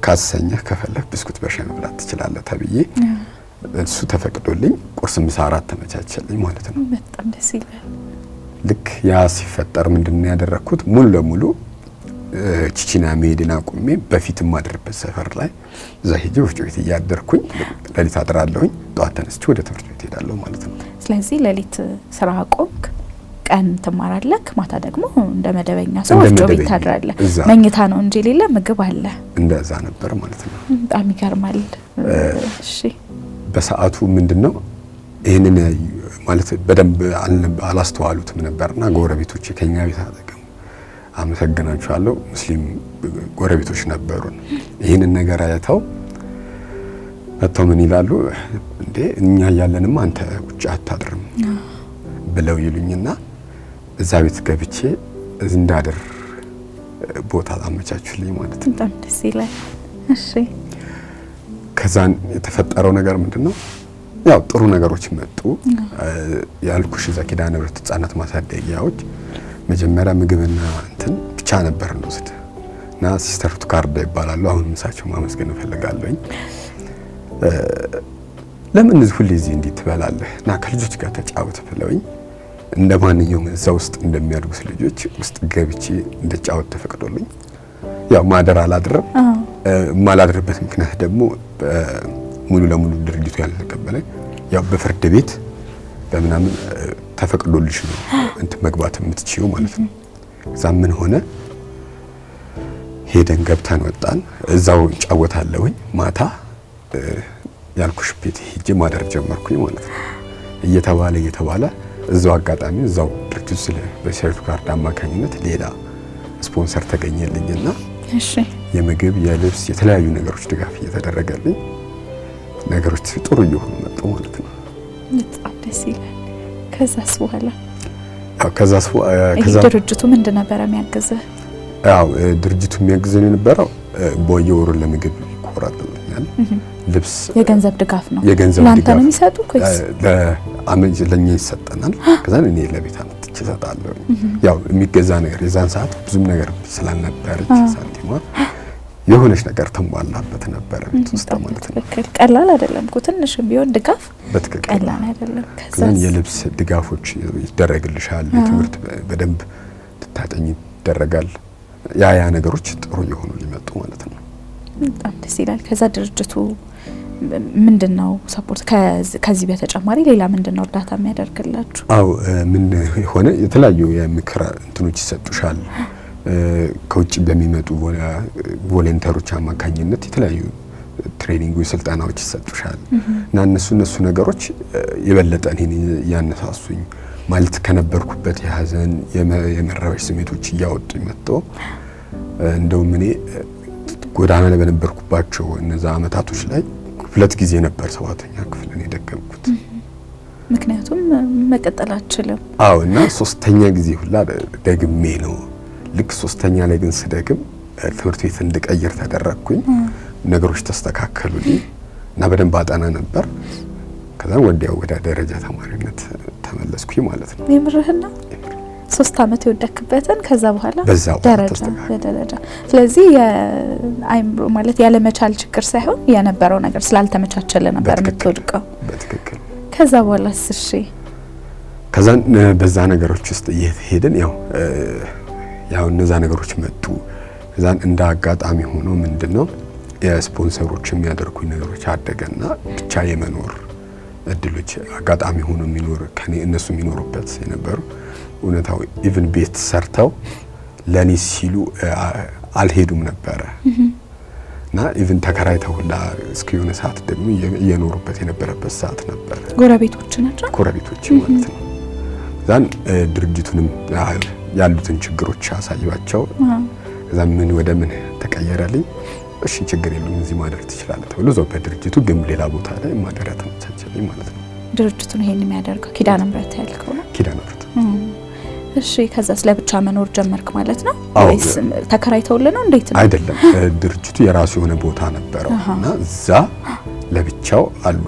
ካሰኘህ ከፈለክ ብስኩት በሻይ መብላት ትችላለህ ተብዬ እሱ ተፈቅዶልኝ ቁርስ፣ ምሳ፣ እራት ተመቻቸልኝ ማለት ነው። በጣም ደስ ይላል። ልክ ያ ሲፈጠር ምንድነው ያደረኩት? ሙሉ ለሙሉ ቺቺና መሄድን አቁሜ በፊት ማድረበት ሰፈር ላይ እዛ ሄጄ ወፍጮ ቤት እያደርኩኝ ሌሊት አድራለሁኝ። ጠዋት ተነስቼ ወደ ትምህርት ቤት ሄዳለሁ ማለት ነው። ስለዚህ ሌሊት ስራ አቆምክ፣ ቀን ትማራለህ፣ ማታ ደግሞ እንደ መደበኛ ሰው ወፍጮ ቤት ታድራለህ። መኝታ ነው እንጂ ሌላ ምግብ አለ። እንደዛ ነበር ማለት ነው። በጣም ይገርማል። እሺ በሰዓቱ ምንድነው ይሄንን ማለት በደንብ አላስተዋሉትም ነበርና ጎረቤቶቼ ከኛ ቤት አጠገም አመሰግናቸዋለሁ ሙስሊም ጎረቤቶች ነበሩን። ይሄንን ነገር አይተው መጥተው ምን ይላሉ? እንዴ እኛ ያለንም አንተ ውጭ አታድርም ብለው ይሉኝና እዛ ቤት ገብቼ እንዳድር ቦታ አመቻቹልኝ ማለት ነው። በጣም ደስ ይላል። እሺ ከዛን የተፈጠረው ነገር ምንድነው? ያው ጥሩ ነገሮች መጡ። ያልኩሽ እዛ ኪዳነ ምሕረት ህጻናት ማሳደጊያዎች መጀመሪያ ምግብና እንትን ብቻ ነበር እንወስድ እና ሲስተር ቱካርዳ ይባላሉ። አሁን ምሳቸው ማመስገን እፈልጋለሁኝ። ለምን ሁሌ እዚህ እንዲህ ትበላለህ እና ከልጆች ጋር ተጫወት ብለውኝ እንደ ማንኛውም እዛ ውስጥ እንደሚያድጉት ልጆች ውስጥ ገብቼ እንደጫወት ተፈቅዶልኝ ያው ማደር አላድርም። ማላድርበት ምክንያት ደግሞ ሙሉ ለሙሉ ድርጅቱ ያልተቀበለኝ ያው በፍርድ ቤት በምናምን ተፈቅዶልሽ ነው እንትን መግባት የምትችይው ማለት ነው። እዛ ምን ሆነ ሄደን ገብተን ወጣን። እዛው ጫወታለሁኝ። ማታ ያልኩሽ ቤት ሄጄ ማደር ጀመርኩኝ ማለት ነው። እየተባለ እዛው አጋጣሚ እዛው ድርጅቱ ስለ በሰርቱ ካርድ አማካኝነት ሌላ ስፖንሰር ተገኘልኝና እሺ የምግብ የልብስ የተለያዩ ነገሮች ድጋፍ እየተደረገልኝ ነገሮች ጥሩ እየሆኑ መጡ ማለት ነው። በጣም ደስ ይላል። ከዛስ በኋላ ከዛ ድርጅቱ ምንድን ነበር የሚያግዝህ? ያው ድርጅቱ የሚያግዘን የነበረው በየወሩ ለምግብ ይቆራጥልኛል። ልብስ የገንዘብ ድጋፍ ነው። ለአንተ ነው የሚሰጡ ወይስ ለኛ ይሰጠናል? ከዛን እኔ ለቤት አመጥቼ እሰጣለሁ። ያው የሚገዛ ነገር የዛን ሰዓት ብዙም ነገር ስላልነበረች ሳንቲማ የሆነች ነገር ተሟላበት ነበር ቤት ውስጥ ማለት ነው። ቀላል አይደለም እኮ ትንሽም ቢሆን ድጋፍ ቀላል አይደለም። ከዛን የልብስ ድጋፎች ይደረግልሻል። የትምህርት በደንብ ትታጠኝ ይደረጋል። ያ ነገሮች ጥሩ የሆኑ ሊመጡ ማለት ነው። በጣም ደስ ይላል። ከዛ ድርጅቱ ምንድነው ሰፖርት ከዚህ በተጨማሪ ሌላ ምንድነው እርዳታ የሚያደርግላችሁ? አው ምን ሆነ የተለያዩ የምክር እንትኖች ይሰጡሻል። ከውጭ በሚመጡ ቮለንተሮች አማካኝነት የተለያዩ ትሬኒንግ ስልጠናዎች ይሰጡሻል እና እነሱ ነገሮች የበለጠ እኔን ያነሳሱኝ ማለት ከነበርኩበት የሀዘን የመረበሽ ስሜቶች እያወጡ መጥተው እንደውም እኔ ጎዳና ላይ በነበርኩባቸው እነዛ አመታቶች ላይ 2 ጊዜ ነበር 7ኛ ክፍል እኔ ደገምኩት። ምክንያቱም መቀጠል አልችልም። አዎ እና 3ኛ ጊዜ ሁላ ደግሜ ነው። ልክ 3ኛ ላይ ግን ስደግም ትምህርት ቤት እንድቀይር ተደረግኩኝ። ነገሮች ተስተካከሉልኝ እና በደንብ አጠና ነበር። ከዛ ወዲያው ወደ ደረጃ ተማሪነት ተመለስኩኝ ማለት ነው። የምርህና 3 አመት የወደክበትን ከዛ በኋላ ደረጃ ስለዚህ የአይምሮ ማለት ያለ መቻል ችግር ሳይሆን የነበረው ነገር ስላልተመቻቸለ ነበር የምትወድቀው። በትክክል ከዛ በኋላ እሺ ከዛ በዛ ነገሮች ውስጥ እየሄድን ያው እነዛ ነገሮች መጡ። ከዛን እንደ አጋጣሚ ሆኖ ምንድነው የስፖንሰሮች የሚያደርጉኝ ነገሮች አደገና ብቻ የመኖር እድሎች አጋጣሚ ሆኖ የሚኖር ከኔ እነሱ የሚኖሩበት የነበሩ እውነታው ኢቭን ቤት ሰርተው ለኔ ሲሉ አልሄዱም ነበር እና ኢቭን ተከራይተው ሁላ እስከ የሆነ ሰዓት ደግሞ እየኖሩበት የነበረበት ሰዓት ነበር። ጎረቤቶች ናቸው ጎረቤቶች ማለት ነው። ዛን ድርጅቱንም ያሉትን ችግሮች አሳይባቸው እዛ ምን ወደ ምን ተቀየረልኝ። እሺ ችግር የለም እዚህ ማደር ትችላለህ ተብሎ ዘው በድርጅቱ ግን ሌላ ቦታ ላይ ማደሪያ ተመቻቸልኝ ማለት ነው። ድርጅቱን ይሄን የሚያደርገው ኪዳነ ምሕረት ያልከው ነው? ኪዳነ ምሕረት። እሺ ከዛስ ለብቻ መኖር ጀመርክ ማለት ነው ወይስ ተከራይተውልህ ነው? እንዴት ነው? አይደለም ድርጅቱ የራሱ የሆነ ቦታ ነበረው እና እዛ ለብቻው አሉ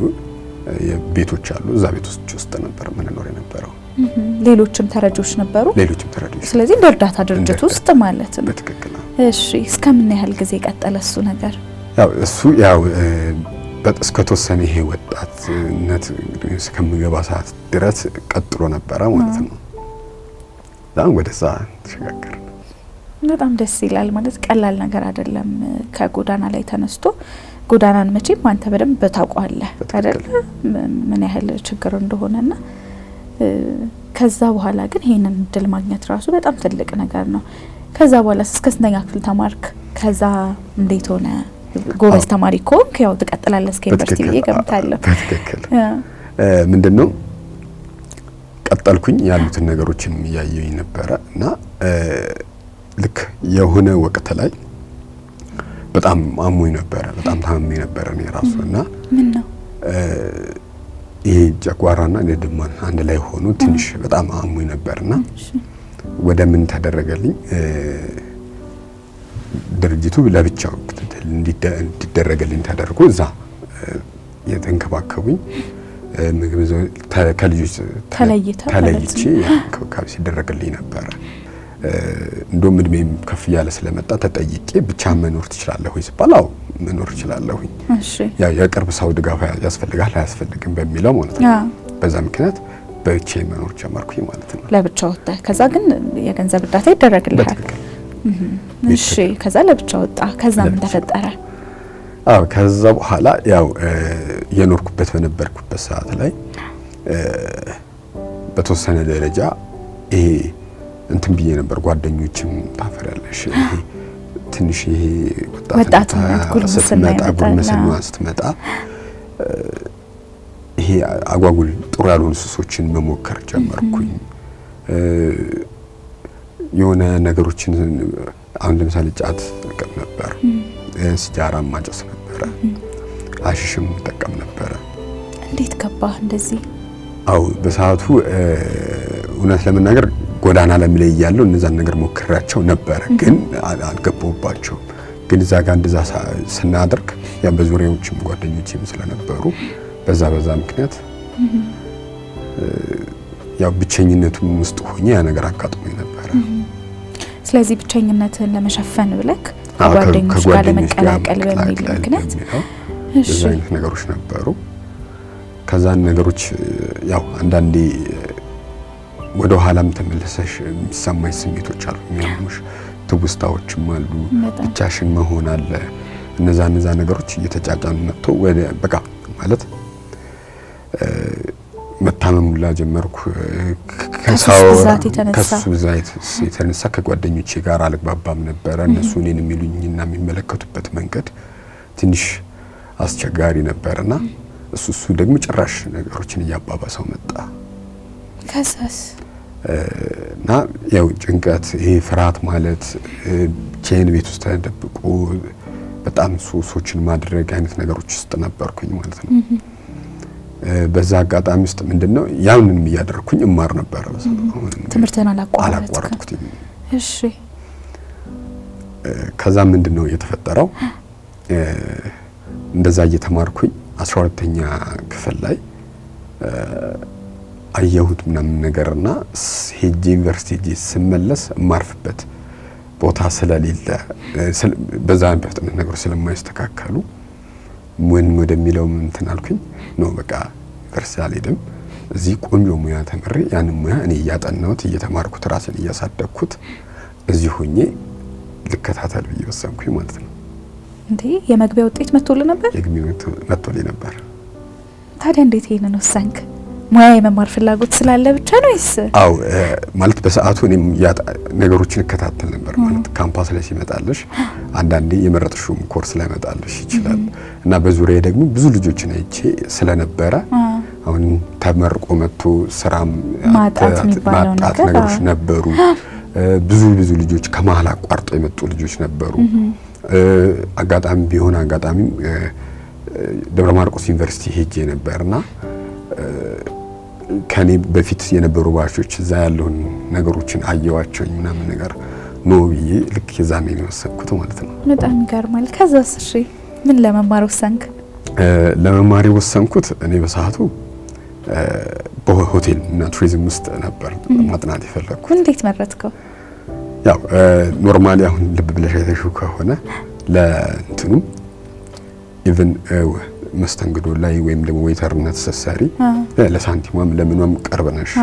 ቤቶች አሉ። እዛ ቤቶች ውስጥ ነበር ምንኖር የነበረው። ሌሎችም ተረጆች ነበሩ? ሌሎችም ተረጆች። ስለዚህ እርዳታ ድርጅት ውስጥ ማለት ነው። በትክክል። እሺ እስከምን ያህል ጊዜ ቀጠለ እሱ ነገር? ያው እሱ እስከ ተወሰነ ይሄ ወጣትነት እስከምገባ ሰዓት ድረስ ቀጥሎ ነበረ ማለት ነው። ዛን ወደዛ ተሸጋገር። በጣም ደስ ይላል። ማለት ቀላል ነገር አይደለም። ከጎዳና ላይ ተነስቶ ጎዳናን መቼም አንተ በደንብ ታውቀዋለህ አይደል? ምን ያህል ችግር እንደሆነና ከዛ በኋላ ግን ይሄንን እድል ማግኘት ራሱ በጣም ትልቅ ነገር ነው። ከዛ በኋላ እስከ ስንተኛ ክፍል ተማርክ? ከዛ እንዴት ሆነ? ጎበዝ ተማሪ ከሆንክ ያው ትቀጥላለህ እስከ ዩኒቨርሲቲ እየገምታለሁ። በትክክል ምንድነው ቀጠልኩኝ። ያሉትን ነገሮችን እያየሁኝ ነበረ እና ልክ የሆነ ወቅት ላይ በጣም አሞኝ ነበረ። በጣም ታምሜ ነበረ እኔ ራሱ እና ምን ነው ይሄ ጨጓራና ደማን አንድ ላይ ሆኖ ትንሽ በጣም አሞኝ ነበርና ወደ ምን ተደረገልኝ? ድርጅቱ ለብቻው እንዲደረገልኝ ተደርጎ እዛ የተንከባከቡኝ ምግብ ከልጆች ተለይቼ እንክብካቤ ሲደረግልኝ ነበረ። እንደውም እድሜም ከፍ ያለ ስለመጣ ተጠይቄ ብቻ መኖር ትችላለህ ወይ ሲባል አዎ መኖር እችላለሁ። እሺ ያው የቅርብ ሰው ድጋፍ ያስፈልጋል አያስፈልግም በሚለው ማለት ነው። በዛ ምክንያት በብቻዬ መኖር ጀመርኩኝ ማለት ነው። ለብቻ ወጣ። ከዛ ግን የገንዘብ እርዳታ ይደረግልሃል። እሺ ከዛ ለብቻ ወጣ። ከዛ ምን ተፈጠረ? አዎ ከዛ በኋላ ያው የኖርኩበት በነበርኩበት ሰዓት ላይ በተወሰነ ደረጃ ይሄ እንትን ብዬ ነበር። ጓደኞችም ታፈራለሽ ይሄ ትንሽ ይሄ ወጣትነት ጉርምስና ስትመጣ ይሄ አጓጉል ጥሩ ያልሆኑ ሱሶችን መሞከር ጀመርኩኝ። የሆነ ነገሮችን አሁን ለምሳሌ ጫት እጠቀም ነበር፣ ሲጃራ ማጨስ ነበረ፣ አሽሽም እጠቀም ነበረ። እንዴት ገባህ እንደዚህ? አው በሰዓቱ እውነት ለመናገር ጎዳና ላይ ያለው እነዛን ነገር ሞክራቸው ነበረ፣ ግን አልገባሁባቸውም። ግን እዛ ጋር እንደዛ ስናደርግ ያ በዙሪያዎችም ጓደኞችም ስለነበሩ በዛ ምክንያት ያው ብቸኝነቱም ውስጥ ሆኜ ያ ነገር አጋጥሞኝ ነበረ። ስለዚህ ብቸኝነትን ለመሸፈን ብለክ ጓደኞች ጋር ለመቀላቀል በሚል ምክንያት እሺ አይነት ነገሮች ነበሩ። ከዛን ነገሮች ያው አንዳንዴ ወደ ኋላም ተመለሰሽ የሚሰማሽ ስሜቶች አሉ፣ የሚያሙሽ ትውስታዎችም አሉ፣ ብቻሽን መሆን አለ። እነዛ ነገሮች እየተጫጫኑ መጥቶ ወደ በቃ ማለት መታመም ሁላ ጀመርኩ። ከሱ ብዛት የተነሳ ከጓደኞቼ ጋር አልግባባም ነበረ። እነሱ እኔን የሚሉኝና የሚመለከቱበት መንገድ ትንሽ አስቸጋሪ ነበርና እሱ ደግሞ ጭራሽ ነገሮችን እያባባሰው መጣ። ከዛስ እና ያው ጭንቀት፣ ይሄ ፍርሃት ማለት ቼን ቤት ውስጥ ተደብቆ በጣም ሱሶችን ማድረግ አይነት ነገሮች ውስጥ ነበርኩኝ ማለት ነው። በዛ አጋጣሚ ውስጥ ምንድነው ያንንም እያደረኩኝ እማር ነበር። ትምህርትን አላቋረጥኩኝ። እሺ ከዛ ምንድነው የተፈጠረው? እንደዛ እየተማርኩኝ 12ኛ ክፍል ላይ አየሁት ምናምን ነገርና ሄጄ ዩኒቨርሲቲ ስመለስ እማርፍበት ቦታ ስለሌለ በዛ በፍጥነት ነገሮች ስለማይስተካከሉ ምን ወደሚለው እንትን አልኩኝ። ነው በቃ ዩኒቨርሲቲ አልሄድም፣ እዚህ ቆንጆ ሙያ ተምሬ ያንን ሙያ እኔ እያጠናሁት እየተማርኩት ራሴን እያሳደግኩት እዚህ ሆኜ ልከታተል ብዬ ወሰንኩኝ ማለት ነው። እንዴ የመግቢያ ውጤት መጥቶልህ ነበር? መጥቶልኝ ነበር። ታዲያ እንዴት ይሄንን ወሰንክ? ሙያ የመማር ፍላጎት ስላለ ብቻ ነው ወይስ? አው ማለት በሰዓቱ እኔም ነገሮችን እከታተል ነበር ማለት ካምፓስ ላይ ሲመጣልሽ አንዳንዴ የመረጥሽው ኮርስ ላይ መጣልሽ ይችላል እና በዙሪያ ደግሞ ብዙ ልጆችን አይቼ ስለነበረ አሁን ተመርቆ መጥቶ ስራም ማጣት ነገሮች ነበሩ። ብዙ ልጆች ከመሀል አቋርጠው የመጡ ልጆች ነበሩ። አጋጣሚ ቢሆን አጋጣሚ ደብረ ማርቆስ ዩኒቨርሲቲ ሄጄ ነበርና ከኔ በፊት የነበሩ ባቾች እዛ ያለውን ነገሮችን አየዋቸው ምናምን ነገር ነው ብዬ ልክ የዛኔ ነው ወሰንኩት ማለት ነው። በጣም ይገርማል። ከዛስ እሺ ምን ለመማር ወሰንክ? ለመማር ወሰንኩት እኔ በሰዓቱ በሆቴል እና ቱሪዝም ውስጥ ነበር ማጥናት የፈለኩት። እንዴት መረጥከው? ያው ኖርማሊ አሁን ልብ ብለሽ አይተሽው ከሆነ ለእንትኑ ኢቭን መስተንግዶ ላይ ወይም ደግሞ ዌይተርነት ስትሰሪ ለሳንቲሟም ለምንም ቅርብ ነሽ።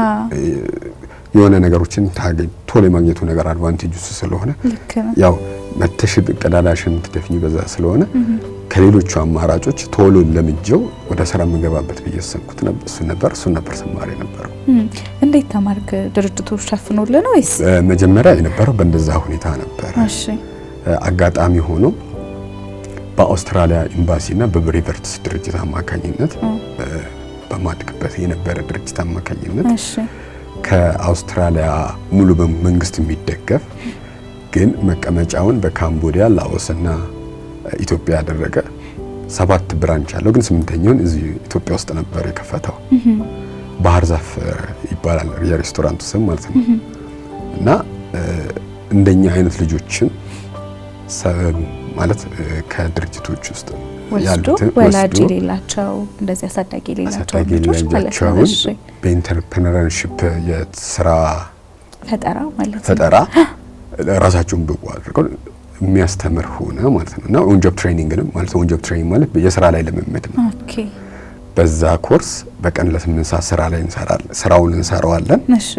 የሆነ ነገሮችን ታገኝ ቶሎ የማግኘቱ ነገር አድቫንቴጅ ስለሆነ ያው መተሽ ቀዳዳሽን ትደፍኝ በዛ ስለሆነ ከሌሎቹ አማራጮች ቶሎ ለምጀው ወደ ስራ መገባበት በየሰንኩት ነበር። እሱ ነበር ተማሪ ነበረው። እንዴት ተማርክ? ድርጅቶች ሸፍኖልህ ነው ወይስ? መጀመሪያ የነበረው በእንደዛ ሁኔታ ነበር። እሺ። አጋጣሚ ሆኖ በአውስትራሊያ ኤምባሲና በብሬቨርትስ ድርጅት አማካኝነት በማድግበት የነበረ ድርጅት አማካኝነት እሺ ከአውስትራሊያ ሙሉ በመንግስት የሚደገፍ ግን መቀመጫውን በካምቦዲያ ላኦስና ኢትዮጵያ ያደረገ 7 ብራንች አለው። ግን 8ኛውን እዚህ ኢትዮጵያ ውስጥ ነበር የከፈተው። ባህር ዛፍ ይባላል የሬስቶራንቱ ስም ማለት ነው። እና እንደኛ አይነት ልጆችን ማለት ከድርጅቶች ውስጥ ያሉትን ወላጅ የሌላቸው እንደዚህ አሳዳጊ የሌላቸው ልጆች ማለት ነው በኢንተርፕረነርሺፕ የስራ ፈጠራ ራሳቸውን ብቁ አድርገው የሚያስተምር ሆነ ማለት ነው። እና ኦን ጆብ ትሬኒንግንም ማለት ኦን ጆብ ትሬኒንግ ማለት የስራ ላይ ልምምድ ነው። ኦኬ። በዛ ኮርስ በቀን ለ8 ሰዓት ስራውን እንሰራዋለን። እሺ።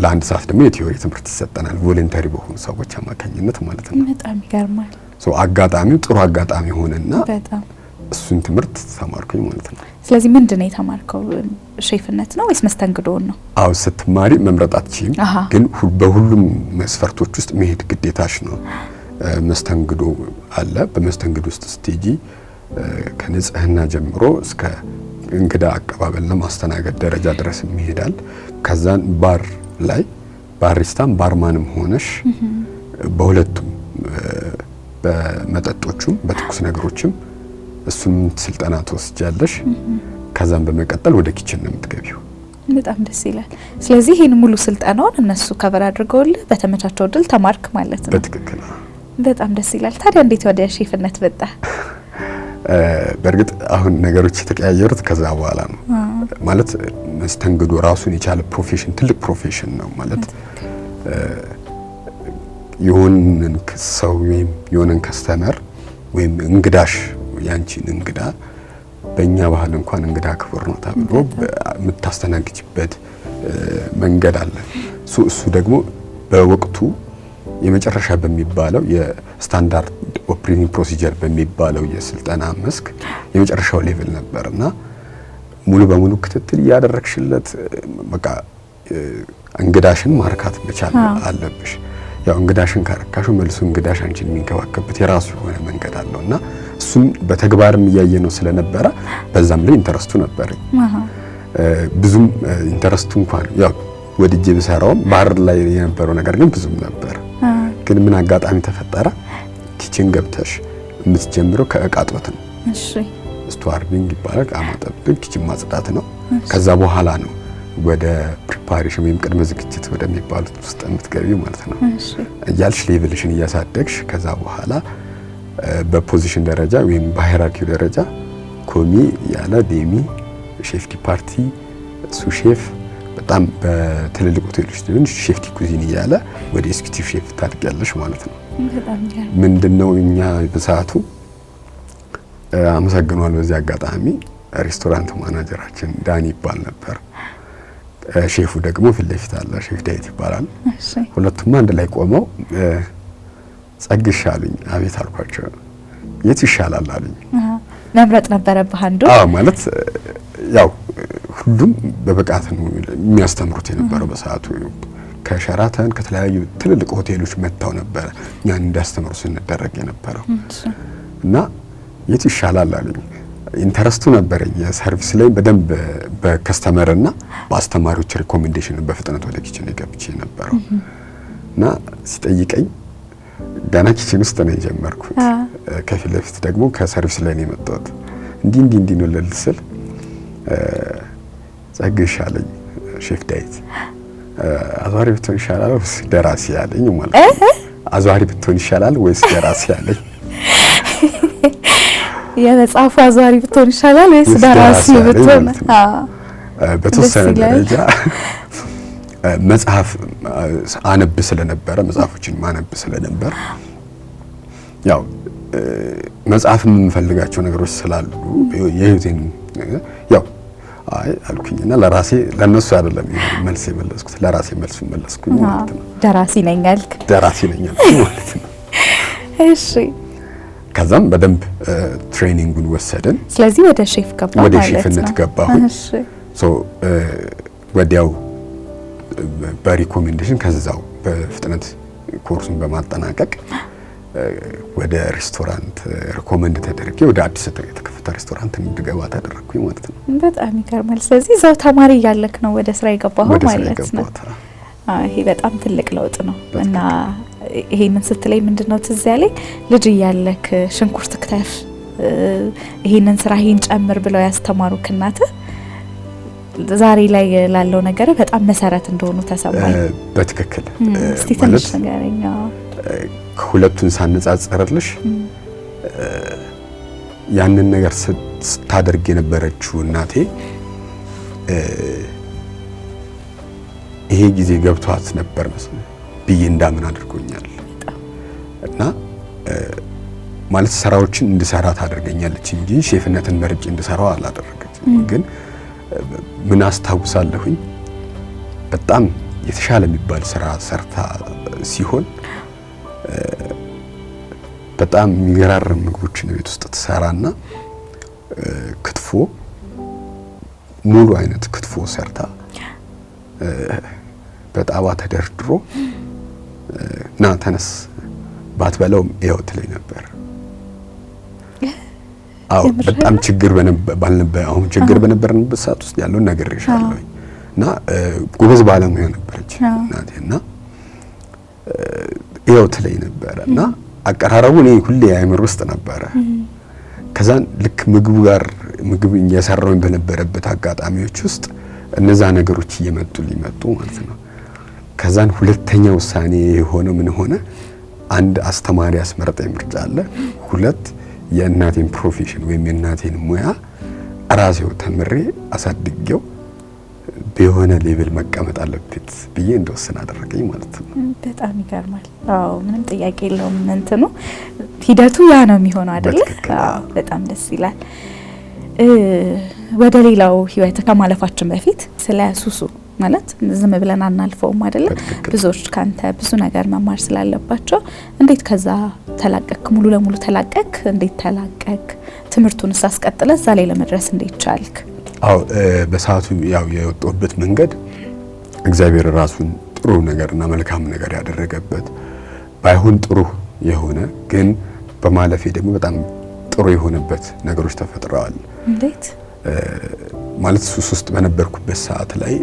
ለአንድ ሰዓት ደግሞ የቲዮሪ ትምህርት ይሰጠናል ቮለንተሪ በሆኑ ሰዎች አማካኝነት ማለት ነው። በጣም ይገርማል። አጋጣሚው ጥሩ አጋጣሚ ሆነና በጣም እሱን ትምህርት ተማርኩኝ ማለት ነው። ስለዚህ ምንድነው የተማርከው? ሼፍነት ነው ወይስ መስተንግዶን ነው? አው ስትማሪ መምረጥ አትችይም፣ ግን በሁሉም መስፈርቶች ውስጥ መሄድ ግዴታሽ ነው። መስተንግዶ አለ። በመስተንግዶ ውስጥ ስቴጂ ከንጽህና ጀምሮ እስከ እንግዳ አቀባበልና ማስተናገድ ደረጃ ድረስ ይሄዳል። ከዛን ባር ላይ ባሪስታም ባርማንም ሆነሽ በሁለቱም በመጠጦቹም በትኩስ ነገሮችም እሱን ስልጠና ትወስጃለሽ። ከዛም በመቀጠል ወደ ኪችን ነው የምትገቢው። በጣም ደስ ይላል። ስለዚህ ይሄን ሙሉ ስልጠናውን እነሱ ከቨር አድርገውልህ በተመቻቸው እድል ተማርክ ማለት ነው? በትክክል። በጣም ደስ ይላል። ታዲያ እንዴት ወደ ሼፍነት በጣ? በእርግጥ አሁን ነገሮች የተቀያየሩት ከዛ በኋላ ነው። ማለት መስተንግዶ ራሱን የቻለ ፕሮፌሽን፣ ትልቅ ፕሮፌሽን ነው ማለት የሆነን ሰው ወይም የሆነን ከስተመር ወይም እንግዳሽ ያንቺን እንግዳ በእኛ ባህል እንኳን እንግዳ ክቡር ነው ተብሎ የምታስተናግጅበት መንገድ አለ። እሱ ደግሞ በወቅቱ የመጨረሻ በሚባለው የስታንዳርድ ኦፕሬቲንግ ፕሮሲጀር በሚባለው የስልጠና መስክ የመጨረሻው ሌቭል ነበርና ሙሉ በሙሉ ክትትል ያደረግሽለት በቃ እንግዳሽን ማርካት መቻል አለብሽ። ያው እንግዳሽን ካረካሹ መልሶ እንግዳሽ አንቺን የሚንከባከብበት የራሱ የሆነ መንገድ አለውና እሱም በተግባርም እያየ ነው ስለነበረ በዛም ላይ ኢንተረስቱ ነበር። ብዙም ኢንተረስቱ እንኳን ያው ወድጄ ብሰራውም ባህር ላይ የነበረው ነገር ግን ብዙም ነበር። ግን ምን አጋጣሚ ተፈጠረ? ኪችን ገብተሽ የምትጀምረው ከእቃ ጦት ነው። እሺ። ስቱዋርዲንግ ይባላል። እቃ ማጠብ፣ ኪችን ማጽዳት ነው። ከዛ በኋላ ነው ወደ ፕሪፓሬሽን ወይም ቅድመ ዝግጅት ወደሚባሉት ውስጥ የምትገቢው ማለት ነው። እያልሽ ሌቭልሽን እያሳደግሽ ከዛ በኋላ በፖዚሽን ደረጃ ወይም በሃይራርኪው ደረጃ ኮሚ ያለ ዴሚ፣ ሼፍ ዲ ፓርቲ፣ ሱ ሼፍ፣ በጣም በትልልቅ ሆቴሎች ደግሞ ሼፍ ዲ ኩዚን እያለ ወደ ኤክስኪዩቲቭ ሼፍ ታድጊያለሽ ማለት ነው። ምንድነው እኛ በሰዓቱ አመሰግናለሁ በዚህ አጋጣሚ ሬስቶራንት ማናጀራችን ዳኒ ይባል ነበር። ሼፉ ደግሞ ፊት ለፊት አለ፣ ሼፍ ዳዊት ይባላል። ሁለቱም አንድ ላይ ቆመው ጸግሽ አሉኝ። አቤት አልኳቸው። የት ይሻላል አሉኝ። መምረጥ ነበረብህ አንዱ? አዎ ማለት ያው ሁሉም በብቃት ነው የሚያስተምሩት የነበረው በሰዓቱ። ከሸራተን ከተለያዩ ትልልቅ ሆቴሎች መጥተው ነበር እኛን እንዲያስተምሩ ስንደረግ የነበረው እና የት ይሻላል አሉኝ። ኢንተረስቱ ነበረኝ የሰርቪስ ላይ በደንብ በከስተመር እና በአስተማሪዎች ሪኮሜንዴሽን በፍጥነት ወደ ኪችን ገብቼ ነበረው እና ሲጠይቀኝ ገና ኪችን ውስጥ ነው የጀመርኩት። ከፊት ለፊት ደግሞ ከሰርቪስ ላይ ነው የመጣሁት። እንዲህ ነው ልልስል ጸግሽ አለኝ ሼፍ ዳዊት። አዟሪ ብትሆን ይሻላል ወይስ ደራሲ አለኝ ማለት ነው። አዟሪ ብትሆን ይሻላል ወይስ ደራሲ አለኝ። የመጽሐፉ አዟሪ ብትሆን ይሻላል ወይስ ደራሲ ብትሆን? በተወሰነ ደረጃ መጽሐፍ አነብ ስለነበረ መጽሐፎችን ማነብ ስለነበር ያው መጽሐፍ የምፈልጋቸው ነገሮች ስላሉ የህይወቴን ያው አይ አልኩኝና ለራሴ ለነሱ አይደለም መልስ የመለስኩት ለራሴ መልስ መለስኩኝ ማለት ነው። ደራሲ ነኝ አልክ ማለት ነው። እሺ ከዛም በደንብ ትሬኒንጉን ወሰደን። ስለዚህ ወደ ሼፍ ገባ ማለት ነው። ወደ ሼፍነት ገባሁ። እሺ ወዲያው በሪኮሜንዴሽን ከዛው በፍጥነት ኮርሱን በማጠናቀቅ ወደ ሬስቶራንት ሪኮመንድ ተደርጌ ወደ አዲስ የተከፈተ ሬስቶራንት እንድገባ ተደረኩኝ ማለት ነው። በጣም ይገርማል። ስለዚህ እዛው ተማሪ ያለክ ነው ወደ ስራ የገባኸው ማለት ነው። ይሄ በጣም ትልቅ ለውጥ ነው እና ይሄንን ስትለኝ ምንድነው ትዝ ያለኝ ልጅ እያለክ ሽንኩርት ክትፍ ይሄንን ስራ ይሄን ጨምር ብለው ያስተማሩክ እናትህ ዛሬ ላይ ላለው ነገር በጣም መሰረት እንደሆኑ ተሰማኝ። በትክክል እስቲ ትንሽ ንገረኝ። ሁለቱን ሳነጻጽርልሽ ያንን ነገር ስታደርግ የነበረችው እናቴ ይሄ ጊዜ ገብቷት ነበር መሰለኝ ብዬ እንዳምን አድርጎኛል። እና ማለት ስራዎችን እንድሰራ ታደርገኛለች እንጂ ሼፍነትን መርጬ እንድሰራው አላደረገችም። ግን ምን አስታውሳለሁኝ በጣም የተሻለ የሚባል ስራ ሰርታ ሲሆን በጣም የሚገራርም ምግቦችን ቤት ውስጥ ትሰራና ክትፎ ሙሉ አይነት ክትፎ ሰርታ በጣባ ተደርድሮ ና ተነስ ባትበላውም ይኸው ትለኝ ነበር። አዎ በጣም ችግር አሁን ችግር በነበርንበት ሰዓት ውስጥ ያለውን ነግሬሻለሁ። እና ጎበዝ ባለሙያ ነበረች እናቴና ይኸው ትለኝ ነበር እና አቀራረቡ እኔ ሁሌ አይምር ውስጥ ነበረ። ከዛን ልክ ምግብ እየሰራሁኝ በነበረበት አጋጣሚዎች ውስጥ እነዛ ነገሮች እየመጡ ሊመጡ ማለት ነው። ከዛን ሁለተኛ ውሳኔ የሆነው ምን ሆነ? አንድ አስተማሪ አስመረጠኝ ምርጫ አለ። ሁለት የእናቴን ፕሮፌሽን ወይም የእናቴን ሙያ ራሴው ተምሬ አሳድጌው በሆነ ሌቭል መቀመጥ አለበት ብዬ እንደወሰን አደረገኝ ማለት ነው። በጣም ይገርማል። አዎ ምንም ጥያቄ የለውም። እንትኑ ሂደቱ ያ ነው የሚሆነው አይደል? አዎ በጣም ደስ ይላል። ወደ ሌላው ህይወት ከማለፋችን በፊት ስለ ሱሱ ማለት ዝም ብለን አናልፈውም አይደል? ብዙዎች ካንተ ብዙ ነገር መማር ስላለባቸው እንዴት ከዛ ተላቀቅ? ሙሉ ለሙሉ ተላቀቅ? እንዴት ተላቀቅ? ትምህርቱንስ አስቀጥለ እዛ ላይ ለመድረስ እንዴት ቻልክ? አዎ በሰዓቱ ያው የወጣሁበት መንገድ እግዚአብሔር ራሱን ጥሩ ነገርና መልካም ነገር ያደረገበት ባይሆን ጥሩ የሆነ ግን በማለፌ ደግሞ በጣም ጥሩ የሆነበት ነገሮች ተፈጥረዋል። እንዴት ማለት ሱስ ውስጥ በነበርኩበት ሰዓት ላይ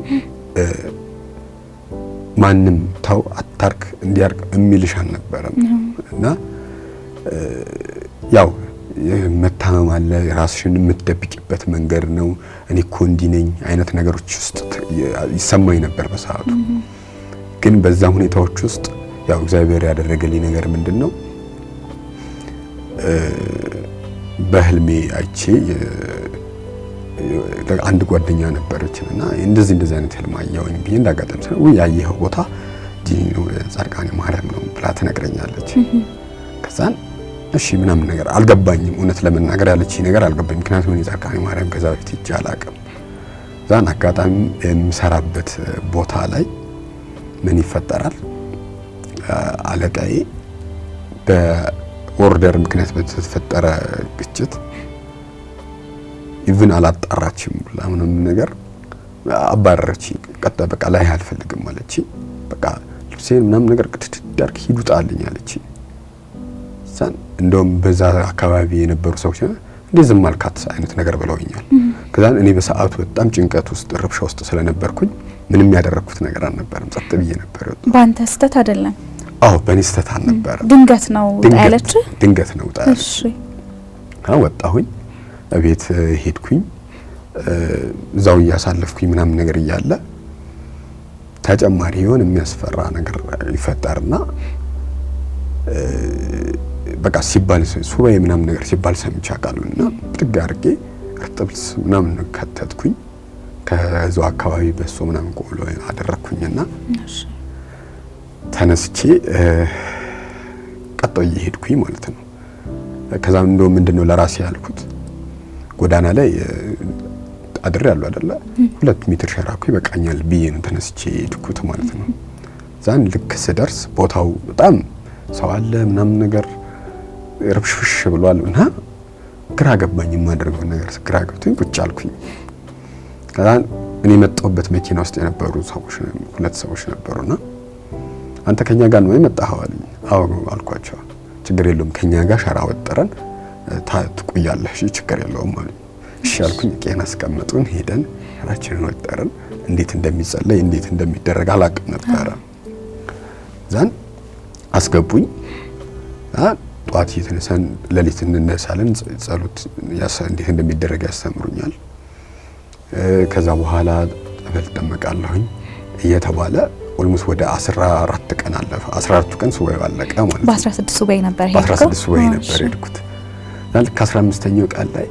ማንም ተው አታርክ እንዲያርክ የሚልሽ አልነበረም። እና ያው መታመም አለ፣ ራስሽን የምትደብቂበት መንገድ ነው። እኔ እኮ እንዲህ ነኝ አይነት ነገሮች ውስጥ ይሰማኝ ነበር በሰዓቱ። ግን በዛ ሁኔታዎች ውስጥ ያው እግዚአብሔር ያደረገልኝ ነገር ምንድነው? በህልሜ አይቼ አንድ ጓደኛ ነበረችና እንደዚህ አይነት ህልም አየሁኝ ብዬ እንዳጋጠም ሰው ያየኸው ቦታ ጻድቃኔ ማርያም ነው ብላ ትነግረኛለች። ከዛን እሺ ምናምን ነገር አልገባኝም፣ እውነት ለመናገር ያለችኝ ነገር አልገባኝም። ምክንያቱም ጻድቃኔ ማርያም ከዛ በፊት ሄጄ አላውቅም። ዛን አጋጣሚ የምሰራበት ቦታ ላይ ምን ይፈጠራል? አለቃዬ በኦርደር ምክንያት በተፈጠረ ግጭት ኢቭን አላጣራችም ብላ ምንም ነገር አባረረች። ቀጣ በቃ ላይ አልፈልግም ማለች። በቃ ልብሴን ምናምን ነገር ቅድድዳርክ ሂዱጣልኝ አለች። ሳን እንደውም በዛ አካባቢ የነበሩ ሰዎች እንደዚህ ዝም አልካት አይነት ነገር ብለውኛል። ከዛን እኔ በሰዓቱ በጣም ጭንቀት ውስጥ ረብሻ ውስጥ ስለነበርኩኝ ምንም ያደረኩት ነገር አልነበረም። ጸጥ ብዬ ነበር። ባንተ ስተት አይደለም? አዎ በኔ ስተት አልነበረም። ድንገት ነው ጣያለች። ድንገት ነው ጣያለች። እሺ ወጣሁኝ፣ ቤት ሄድኩኝ። እዛው እያሳለፍኩኝ ምናምን ነገር እያለ ተጨማሪ የሆነ የሚያስፈራ ነገር ይፈጠርና በቃ ሲባል ሱባኤ ምናምን ነገር ሲባል ሰምቼ አውቃለሁና ጥግ አድርጌ እርጥብስ ምናምን ከተትኩኝ። ከዛው አካባቢ በሶ ምናምን ቆሎ አደረኩኝና ተነስቼ ቀጥዬ ሄድኩኝ ማለት ነው። ከዛ እንደው ምንድነው ለራሴ ያልኩት ጎዳና ላይ አድሬ ያለው አይደለ 2 ሜትር ሸራኩ ይበቃኛል ብዬ ነው ተነስቼ ሄድኩት ማለት ነው። ዛን ልክ ስደርስ ቦታው በጣም ሰው አለ ምናምን ነገር ረብሽሽ ብሏል እና ግራ ገባኝ። የማደርገው ነገር ግራ ገብቶኝ ቁጭ አልኩኝ። ከዛ እኔ መጣሁበት መኪና ውስጥ የነበሩ ሰዎች 2 ሰዎች ነበሩና አንተ ከኛ ጋር ነው የመጣኸው አሉኝ። አዎ አልኳቸው። ችግር የለውም ከኛ ጋር ሸራ ወጥረን ትቆያለህ፣ እሺ ችግር የለውም አሉኝ። እሺ አልኩኝ። ቄና አስቀመጡን። ሄደን ሸራችንን ወጥረን እንዴት እንደሚጸለይ እንዴት እንደሚደረግ አላውቅም ነበረ። ዛን አስገቡኝ። ጧት የተነሳን ሌሊት እንነሳለን፣ ጸሎት እንዴት እንደሚደረግ ያስተምሩኛል። ከዛ በኋላ ጸበል ጠመቃለሁኝ እየተባለ ኦልሞስት ወደ 14 ቀን አለፈ። 14 ቀን ሱባኤ አለቀ ማለት ነው። በ16 ሱባኤ ነበር ሄድኩት። በ16 ሱባኤ ነበር ሄድኩት። ልክ 15ኛው ቀን ላይ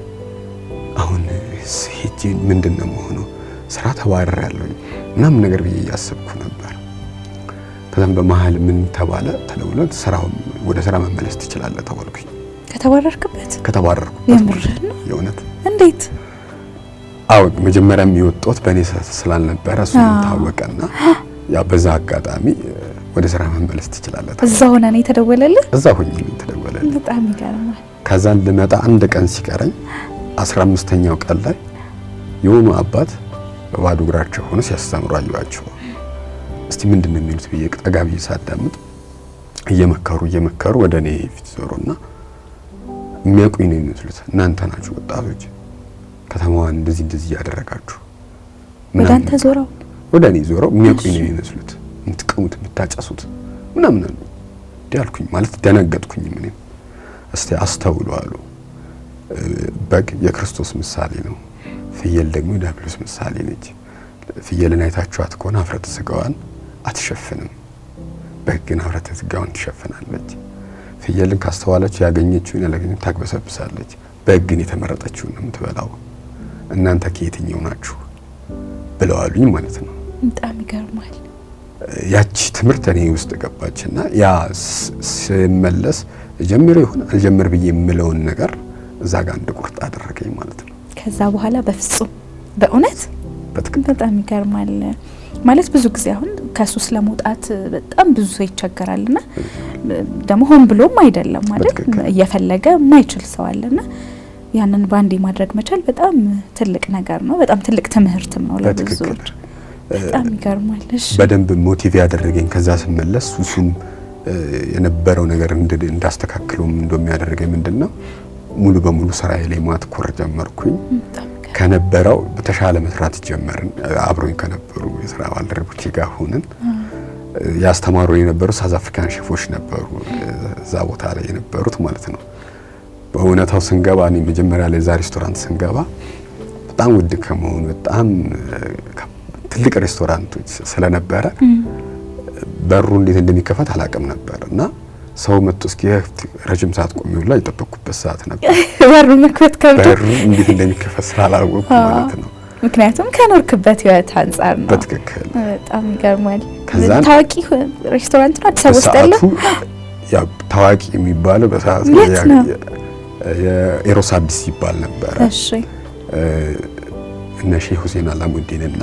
አሁን ሄጄ ምንድነው የምሆነው ስራ ተባረራለሁኝ ምናምን ነገር ብዬ እያሰብኩ ነበር። ከዛም በመሃል ምን ተባለ ተደውሎ ወደ ስራ መመለስ ትችላለህ ተባልኩኝ። ከተባረርኩበት የእውነት እንዴት? አዎ መጀመሪያም የወጣሁት በእኔ ስላልነበረ እሱ ታወቀና ያ በዛ አጋጣሚ ወደ ስራ መመለስ ትችላለህ። እዛ ሆነ ነው የተደወለልህ? እዛ ሆኜ ነው የተደወለልኝ። በጣም ይገርማል። ከዛን ልመጣ አንድ ቀን ሲቀረኝ 15ኛው ቀን ላይ የሆኑ አባት በባዶ እግራቸው ሆኖ ሲያስተምሩ አየኋቸው። እስቲ ምንድነው የሚሉት ብዬ ጠጋ ብዬ ሳዳምጥ እየመከሩ ወደ እኔ ፊት ዞሩና የሚያውቁኝ ነው የሚመስሉት። እናንተ ናችሁ ወጣቶች ከተማዋን እንደዚህ ያደረጋችሁ። ወደ አንተ ዞረው ወደ እኔ ዞረው የሚያውቁኝ ነው የሚመስሉት። የምትቀሙት የምታጨሱት ምናምን ነው ያልኩኝ። ማለት ደነገጥኩኝ። ምንም እስቲ አስተውሉ አሉ። በግ የክርስቶስ ምሳሌ ነው፣ ፍየል ደግሞ የዲያብሎስ ምሳሌ ነች። ፍየልን አይታችኋት ከሆነ ኀፍረተ ሥጋዋን አትሸፍንም፣ በግ ግን ኀፍረተ ሥጋዋን ትሸፍናለች። ፍየልን ካስተዋለች ያገኘችውን ያላገኘችውን ታግበሰብሳለች፣ በግ ግን የተመረጠችውን ነው የምትበላው። እናንተ ከየትኛው ናችሁ ብለዋሉኝ ማለት ነው። በጣም ይገርማል። ያቺ ትምህርት እኔ ውስጥ ገባችና ያ ስመለስ ጀምር ይሁን አልጀምር ብዬ የምለውን ነገር እዛ ጋር እንድቆርጥ አደረገኝ ማለት ነው። ከዛ በኋላ በፍጹም በእውነት በጣም ይገርማል። ማለት ብዙ ጊዜ አሁን ከሱስ ለመውጣት በጣም ብዙ ሰው ይቸገራልና ደግሞ ሆን ብሎም አይደለም ማለት እየፈለገ የማይችል ሰው አለና ያንን ባንዴ ማድረግ መቻል በጣም ትልቅ ነገር ነው። በጣም ትልቅ ትምህርትም ነው ለብዙዎች። በጣም ይገርማል። እሺ በደንብ ሞቲቭ ያደረገኝ ከዛ ስመለስ ሱሱም የነበረው ነገር እንዳስተካክለው እንደሚያደርገኝ ምንድነው ሙሉ በሙሉ ስራዬ ላይ ማትኮር ጀመርኩኝ። ከነበረው በተሻለ መስራት ጀመርን። አብሮኝ ከነበሩ የስራ ባልደረቦቼ ጋር ሆነን ያስተማሩ የነበሩ ሳውዝ አፍሪካን ሼፎች ነበሩ እዛ ቦታ ላይ የነበሩት ማለት ነው። በእውነታው ስንገባ እኔ መጀመሪያ ላይ ዛ ሬስቶራንት ስንገባ በጣም ውድ ከመሆኑ በጣም ትልቅ ሬስቶራንቶች ስለነበረ በሩ እንዴት እንደሚከፈት አላውቅም ነበር እና ሰው መጥቶ እስኪከፍት ረጅም ሰዓት ቆሜው ላይ የጠበቅኩበት ሰዓት ነበር። በሩ መክፈት ከብዶ በሩ እንዴት እንደሚከፈት ስላላወቅኩ ማለት ነው። ምክንያቱም ከኖርክበት ህይወት አንፃር ነው። በትክክል በጣም ይገርማል። ከዛን ታዋቂ ሬስቶራንት ነው አዲስ አበባ ውስጥ ያለው። ያው ታዋቂ የሚባለው በሰዓቱ የኤሮስ አዲስ ይባል ነበር። እሺ እነ ሼህ ሁሴን አላሙዲን እና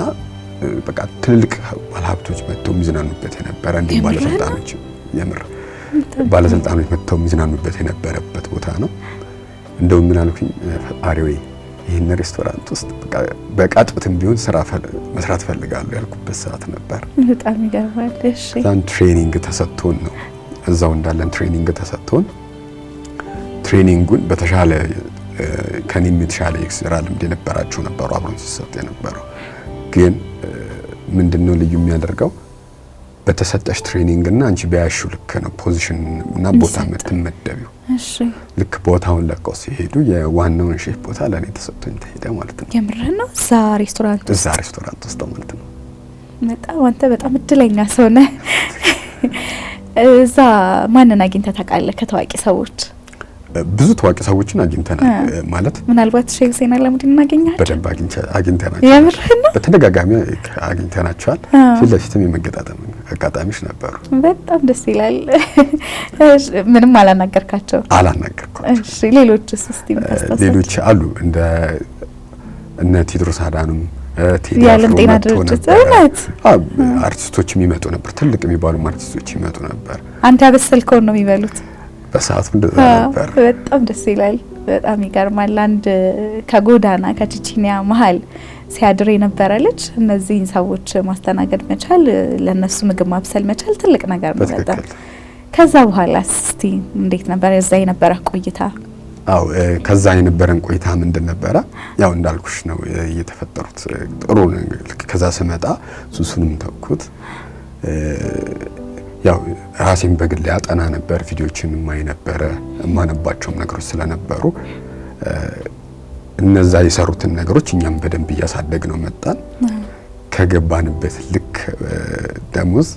በቃ ትልልቅ ባለሀብቶች መጥተው የሚዝናኑበት የነበረ እንዲሁም ባለስልጣኖች የምር ባለስልጣኖች መጥተው የሚዝናኑበት የነበረበት ቦታ ነው። እንደውም ምን አልኩኝ፣ ፈጣሪ ወይ ይህን ሬስቶራንት ውስጥ በቃጥብትም ቢሆን ስራ መስራት ፈልጋለሁ ያልኩበት ሰዓት ነበር። በጣም ይገርማል። እሺ ዛን ትሬኒንግ ተሰጥቶን ነው እዛው እንዳለን ትሬኒንግ ተሰጥቶን ትሬኒንጉን በተሻለ ከኔም የተሻለ የስራ ልምድ የነበራቸው ነበሩ አብሮን ሲሰጥ የነበረው። ግን ምንድነው ልዩ የሚያደርገው በተሰጠሽ ትሬኒንግ እና አንቺ በያሹ ልክ ነው ፖዚሽን እና ቦታ የምትመደቢው። እሺ ልክ ቦታውን ለቀው ሲሄዱ የዋናውን ሼፍ ቦታ ለኔ ተሰጥቶኝ ተሄደ ማለት ነው። የምርህ ነው? እዛ ሬስቶራንት ውስጥ ማለት ነው። በጣም አንተ በጣም እድለኛ ሰው ነህ። እዛ ማንን አግኝተህ ታውቃለህ ከታዋቂ ሰዎች? ብዙ ታዋቂ ሰዎችን አግኝተናል። ማለት ምናልባት ሼህ ሁሴን አላሙዲን እናገኛለን። በደንብ አግኝተናል። የምርህ ነው? በተደጋጋሚ አግኝተናቸዋል። ፊት ለፊትም የመገጣጠም አጋጣሚዎች ነበሩ። በጣም ደስ ይላል። ምንም አላናገርካቸው? አላናገርኩም። ያስተዋወቅኳቸው። እሺ ሌሎችስ እስቲ ሌሎች አሉ እንደ እነ ቴድሮስ አዳኑም የዓለም ጤና ድርጅት እውነት አርቲስቶች የሚመጡ ነበር። ትልቅ የሚባሉ አርቲስቶች የሚመጡ ነበር። አንተ ያበሰልከውን ነው የሚበሉት። በሰዓቱ እንደዛ ነበር። በጣም ደስ ይላል። በጣም ይገርማል። አንድ ከጎዳና ከቺቺኒያ መሀል ሲያድር የነበረ ልጅ እነዚህን ሰዎች ማስተናገድ መቻል፣ ለነሱ ምግብ ማብሰል መቻል ትልቅ ነገር ነው በጣም። ከዛ በኋላ እስቲ እንዴት ነበር እዛ የነበረ ቆይታ? አው ከዛ የነበረን ቆይታ ምንድን ነበረ? ያው እንዳልኩሽ ነው እየተፈጠሩት ጥሩ ከዛ ስመጣ ሱሱንም ተኩት። ያው ራሴን በግል ያጠና ነበር፣ ቪዲዮችን ማይ ነበር፣ ማነባቸው ነገሮች ስለነበሩ እነዛ የሰሩትን ነገሮች እኛም በደንብ እያሳደግ ነው መጣን። ከገባንበት ልክ ደሞዝ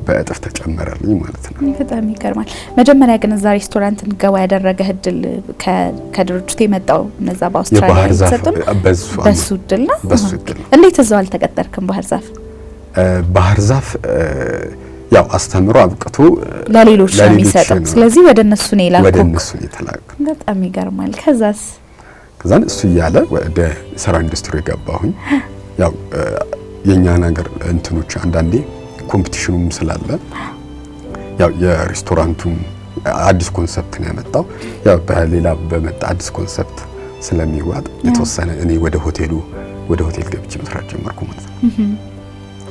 በእጥፍ ተጨመረልኝ ማለት ነው። በጣም ይገርማል። መጀመሪያ ግን እዛ ሬስቶራንት እንገባ ያደረገ እድል ከድርጅቱ የመጣው እነዛ በአውስትራሊያ የተሰጠው በሱ እድል ነው። በሱ እድል ነው። እንዴት እዛው አልተቀጠርክም? ባህር ዛፍ ያው አስተምሮ አብቅቶ ለሌሎች ነው የሚሰጠው። ስለዚህ ወደ እነሱ ነው የላከው። ወደ እነሱ ነው የተላከው። በጣም ይገርማል። ከዛን እሱ እያለ ወደ ስራ ኢንዱስትሪ ገባሁኝ። ያው የኛ ነገር እንትኖች አንዳንዴ ኮምፒቲሽኑም ስላለ ያው የሬስቶራንቱም አዲስ ኮንሰፕት ነው ያመጣው። ያው በሌላ በመጣ አዲስ ኮንሰፕት ስለሚዋጥ የተወሰነ እኔ ወደ ሆቴል ገብቼ መስራት ጀመርኩ ማለት ነው።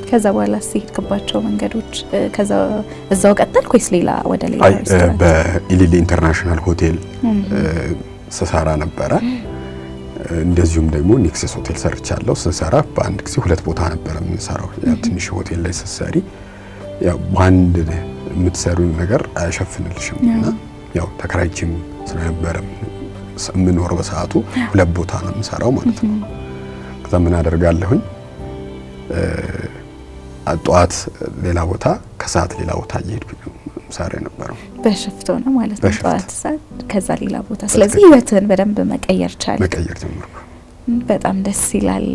ከዛ በኋላ ሲሄድክባቸው መንገዶች ከዛ እዛው ቀጠልክ ወይስ ሌላ ወደ ሌላ ሬስቶራንት? በኢሊሊ ኢንተርናሽናል ሆቴል ስሰራ ነበረ። እንደዚሁም ደግሞ ኔክሰስ ሆቴል ሰርቻለሁ። ስሰራ በአንድ ጊዜ ሁለት ቦታ ነበር የምንሰራው። ያ ትንሽ ሆቴል ላይ ስትሰሪ ያው በአንድ የምትሰሪው ነገር አይሸፍንልሽም እና ያው ተከራይቼም ስለነበረ የምኖር በሰዓቱ ሁለት ቦታ ነው የምሰራው ማለት ነው። ከዛ ምን አደርጋለሁኝ ጠዋት ሌላ ቦታ ከሰዓት ሌላ ቦታ እየሄድኩኝ ምሳሌ ነበረው። በሽፍቶ ነው ማለት ነው። ጠዋት ሰዓት ከዛ ሌላ ቦታ። ስለዚህ ህይወትን በደንብ መቀየር ጀመርኩ። በጣም ደስ ይላል።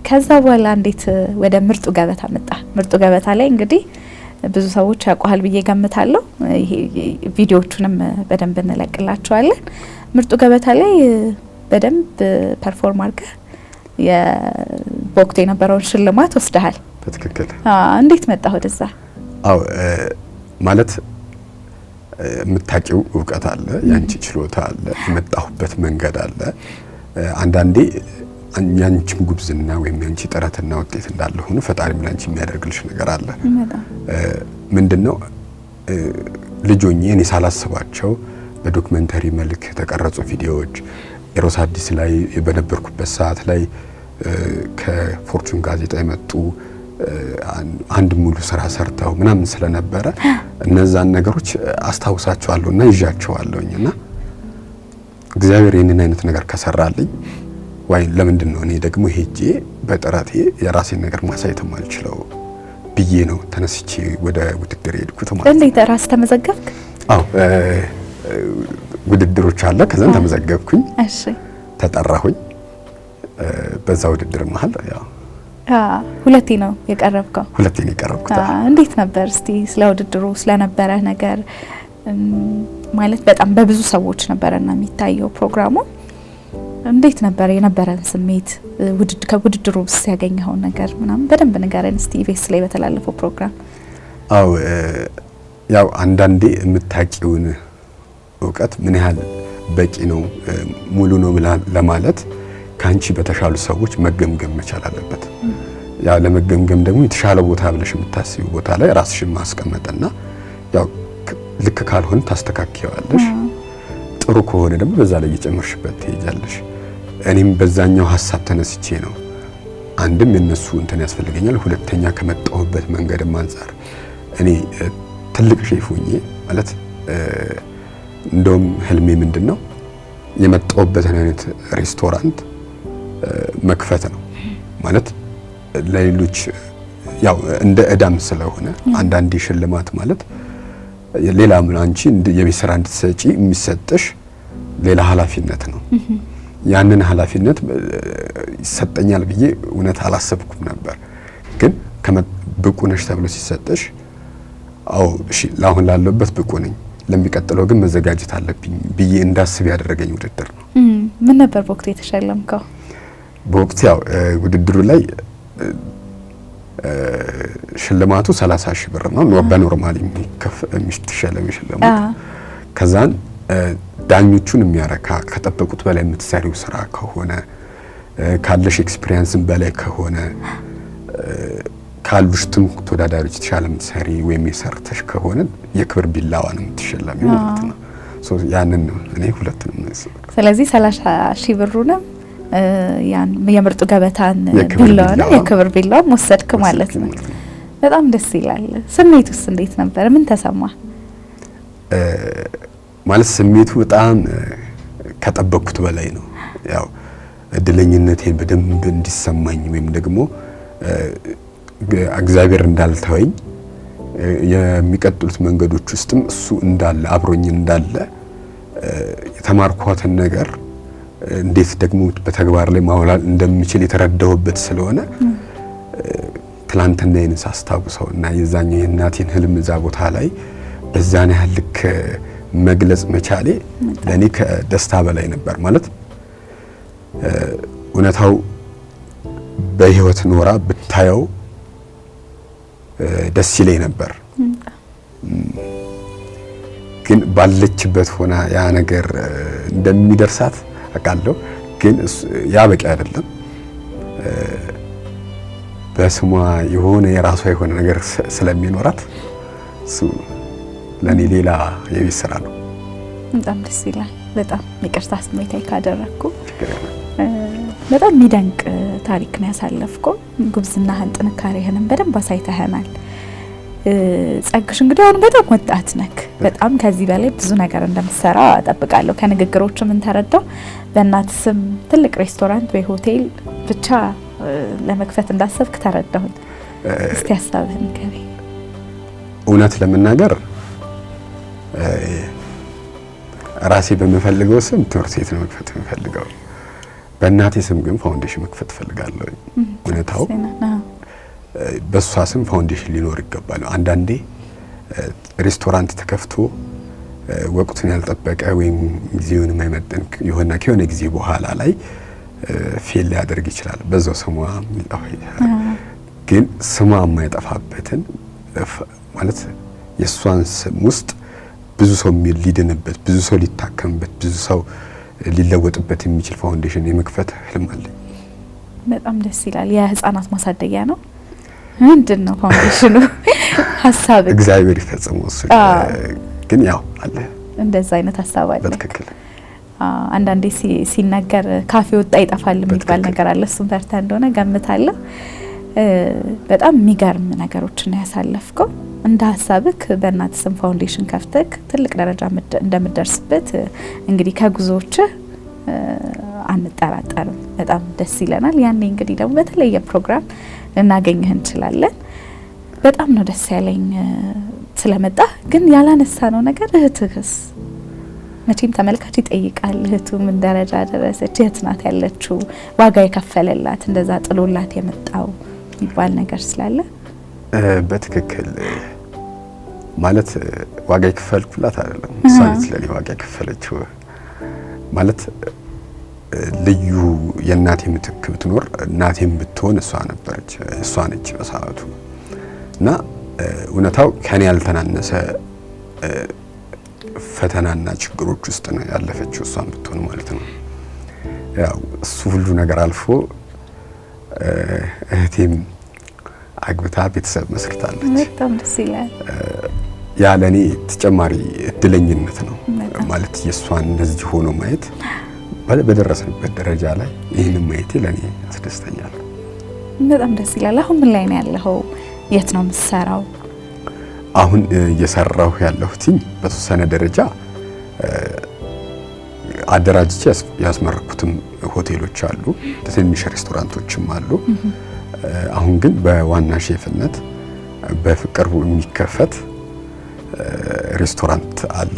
ከዛ በኋላ እንዴት ወደ ምርጡ ገበታ መጣ? ምርጡ ገበታ ላይ እንግዲህ ብዙ ሰዎች ያውቁሃል ብዬ ገምታለሁ። ይሄ ቪዲዮዎቹንም በደንብ እንለቅላቸዋለን። ምርጡ ገበታ ላይ በደንብ ፐርፎርም አድርገህ በወቅቱ የነበረውን ሽልማት ወስደሃል። በትክክል። እንዴት መጣ ወደዛ? አው ማለት የምታውቂው እውቀት አለ፣ ያንቺ ችሎታ አለ፣ የመጣሁበት መንገድ አለ። አንዳንዴ ያንቺም ጉብዝና ወይም ያንቺ ጥረትና ውጤት እንዳለ ሆኖ ፈጣሪም ላንቺ የሚያደርግልሽ ነገር አለ። ምንድነው ልጆኜ እኔ ሳላስባቸው በዶክመንተሪ መልክ የተቀረጹ ቪዲዮዎች ኤሮስ አዲስ ላይ በነበርኩበት ሰዓት ላይ ከፎርቹን ጋዜጣ የመጡ አንድ ሙሉ ስራ ሰርተው ምናምን ስለነበረ እነዛን ነገሮች አስታውሳቸዋለሁና ይዣቸዋለሁኝና እግዚአብሔር ይህንን አይነት ነገር ከሰራልኝ ወይ ለምንድን ነው እኔ ደግሞ ሄጄ በጥረቴ የራሴን ነገር ማሳየት ማልችለው ብዬ ነው ተነስቼ ወደ ውድድር ሄድኩት ማለት ነው። እንዴት ራስ ተመዘገብክ? አዎ ውድድሮች አለ። ከዛን ተመዘገብኩኝ። እሺ ተጠራሁኝ። በዛ ውድድር መሀል ያው ሁለቴ ነው የቀረብከው? ሁለቴ ነው የቀረብኩት። እንዴት ነበር እስቲ ስለ ውድድሩ ስለነበረ ነገር ማለት በጣም በብዙ ሰዎች ነበርና የሚታየው ፕሮግራሙ እንዴት ነበር የነበረን ስሜት? ከውድድሩ ውስጥ ያገኘው ነገር ምናምን በደንብ ንገረን እስቲ ኢቢኤስ ላይ በተላለፈው ፕሮግራም። አው ያው አንዳንዴ የምታቂውን እውቀት ምን ያህል በቂ ነው ሙሉ ነው ለማለት ካንቺ በተሻሉ ሰዎች መገምገም መቻል አለበት። ያ ለመገምገም ደግሞ የተሻለ ቦታ ብለሽ የምታስቢው ቦታ ላይ ራስሽን ማስቀመጥና ያው ልክ ካልሆነ ታስተካክያለሽ፣ ጥሩ ከሆነ ደግሞ በዛ ላይ እየጨመርሽበት ትሄጃለሽ። እኔም በዛኛው ሐሳብ ተነስቼ ነው አንድም የነሱ እንትን ያስፈልገኛል፣ ሁለተኛ ከመጣሁበት መንገድም አንፃር እኔ ትልቅ ሼፍ ሆኜ ማለት እንደውም ህልሜ ምንድነው የመጣሁበትን አይነት ሬስቶራንት መክፈት ነው ማለት ለሌሎች ያው እንደ እዳም ስለሆነ አንዳንዴ ሽልማት ማለት ሌላ ምን አንቺ የቤት ስራ እንድትሰጪ የሚሰጥሽ ሌላ ኃላፊነት ነው። ያንን ኃላፊነት ይሰጠኛል ብዬ እውነት አላሰብኩም ነበር። ግን ብቁ ነሽ ተብሎ ሲሰጥሽ አው እሺ ለአሁን ላለበት ብቁ ነኝ፣ ለሚቀጥለው ግን መዘጋጀት አለብኝ ብዬ እንዳስብ ያደረገኝ ውድድር ነው። ምን ነበር በወቅቱ የተሸለምከው? በወቅቱ ያው ውድድሩ ላይ ሽልማቱ 30,000 ብር ነው በኖርማሊ የሚሸለም ሽልማት። ከዛን ዳኞቹን የሚያረካ ከጠበቁት በላይ የምትሰሪው ስራ ከሆነ ካለሽ ኤክስፒሪየንስን በላይ ከሆነ ካሉሽትም ተወዳዳሪዎች የተሻለ የምትሰሪ ወይም የሰርተሽ ከሆነ የክብር ቢላዋ ነው የምትሸለሚው ማለት ነው። ያንን ነው እኔ ሁለቱንም ነው። ስለዚህ 30,000 ብሩንም ያን የምርጡ ገበታን ቢላዋን የክብር ቢላዋን ወሰድክ ማለት ነው። በጣም ደስ ይላል። ስሜቱስ እንዴት ነበር? ምን ተሰማ? ማለት ስሜቱ በጣም ከጠበቅኩት በላይ ነው። ያው እድለኝነቴን በደንብ እንዲሰማኝ ወይም ደግሞ እግዚአብሔር እንዳልተወኝ የሚቀጥሉት መንገዶች ውስጥም እሱ እንዳለ አብሮኝ እንዳለ የተማርኳትን ነገር እንዴት ደግሞ በተግባር ላይ ማዋል እንደምችል የተረዳሁበት ስለሆነ ትላንትና ይህን ሳስታውሰው እና የዛኛው የእናቴን ህልም እዛ ቦታ ላይ በዛን ያህል ልክ መግለጽ መቻሌ ለኔ ከደስታ በላይ ነበር። ማለት እውነታው በህይወት ኖራ ብታየው ደስ ይለኝ ነበር፣ ግን ባለችበት ሆና ያ ነገር እንደሚደርሳት አውቃለሁ። ግን ያ በቂ አይደለም። በስሟ የሆነ የራሷ የሆነ ነገር ስለሚኖራት እሱ ለኔ ሌላ የቤት ስራ ነው። በጣም ደስ ይላል። በጣም ይቅርታ ስሜታዊ ካደረኩ። በጣም የሚደንቅ ታሪክ ነው ያሳለፍከው። ጉብዝናህን ጥንካሬህንም በደንብ አሳይተህናል። ጸግሽ እንግዲህ አሁን በጣም ወጣት ነክ፣ በጣም ከዚህ በላይ ብዙ ነገር እንደምትሰራ እጠብቃለሁ። ከንግግሮች ምን ተረዳው? በእናት ስም ትልቅ ሬስቶራንት ወይ ሆቴል ብቻ ለመክፈት እንዳሰብክ ተረዳሁኝ። እስቲ ሀሳብህን ንገረኝ። እውነት ለመናገር ራሴ በምፈልገው ስም ትምህርት ቤት ነው መክፈት የምፈልገው። በእናቴ ስም ግን ፋውንዴሽን መክፈት እፈልጋለሁ። እውነታው በሷ ስም ፋውንዴሽን ሊኖር ይገባል። አንዳንዴ ሬስቶራንት ተከፍቶ ወቅቱን ያልጠበቀ ወይም ጊዜውን የማይመጥን ከሆነ ጊዜ በኋላ ላይ ፌል ሊያደርግ ይችላል። በዛው ስሟ ግን ስሟ የማይጠፋበትን ማለት የሷን ስም ውስጥ ብዙ ሰው ሊድንበት፣ ብዙ ሰው ሊታከምበት፣ ብዙ ሰው ሊለወጥበት የሚችል ፋውንዴሽን የመክፈት ህልም አለኝ። በጣም ደስ ይላል። የህፃናት ማሳደጊያ ነው ምንድን ነው ፋውንዴሽኑ? ሀሳብ እግዚአብሔር ይፈጽመው እሱ። ግን ያው አለ እንደዛ አይነት ሀሳብ አለ። በትክክል አንዳንዴ ሲነገር ካፌ ወጣ ይጠፋል የሚባል ነገር አለ። እሱም በርታ እንደሆነ ገምታለሁ። በጣም የሚገርም ነገሮችን ነው ያሳለፍከው። እንደ ሀሳብክ በእናት ስም ፋውንዴሽን ከፍተክ ትልቅ ደረጃ እንደምትደርስበት እንግዲህ ከጉዞዎች አንጠራጠርም። በጣም ደስ ይለናል። ያኔ እንግዲህ ደግሞ በተለየ ፕሮግራም ልናገኝህ እንችላለን። በጣም ነው ደስ ያለኝ ስለመጣ። ግን ያላነሳ ነው ነገር እህትህስ? መቼም ተመልካች ይጠይቃል፣ እህቱ ምን ደረጃ ደረሰች? የት ናት ያለችው? ዋጋ የከፈለላት እንደዛ ጥሎላት የመጣው ይባል ነገር ስላለ በትክክል ማለት ዋጋ የከፈልኩላት አይደለም፣ እሷ ነች ለኔ ዋጋ የከፈለችው። ማለት ልዩ የእናቴ ምትክ ብትኖር እናቴም ብትሆን እሷ ነበረች፣ እሷ ነች በሰዓቱ። እና እውነታው ከኔ ያልተናነሰ ፈተናና ችግሮች ውስጥ ነው ያለፈችው እሷን ብትሆን ማለት ነው። ያው እሱ ሁሉ ነገር አልፎ እህቴም አግብታ ቤተሰብ መስርታለች። በጣም ደስ ይላል። ያ ለኔ ተጨማሪ እድለኝነት ነው ማለት የእሷን እንደዚህ ሆኖ ማየት በደረሰንበት ደረጃ ላይ ይህንን ማየቴ ለኔ ያስደስተኛል። በጣም ደስ ይላል። አሁን ምን ላይ ነው ያለኸው? የት ነው የምትሰራው? አሁን እየሰራሁ ያለሁት በተወሰነ ደረጃ አደራጅቼ ያስመረኩትም ሆቴሎች አሉ፣ ትንሽ ሬስቶራንቶችም አሉ። አሁን ግን በዋና ሼፍነት በፍቅር የሚከፈት ሬስቶራንት አለ።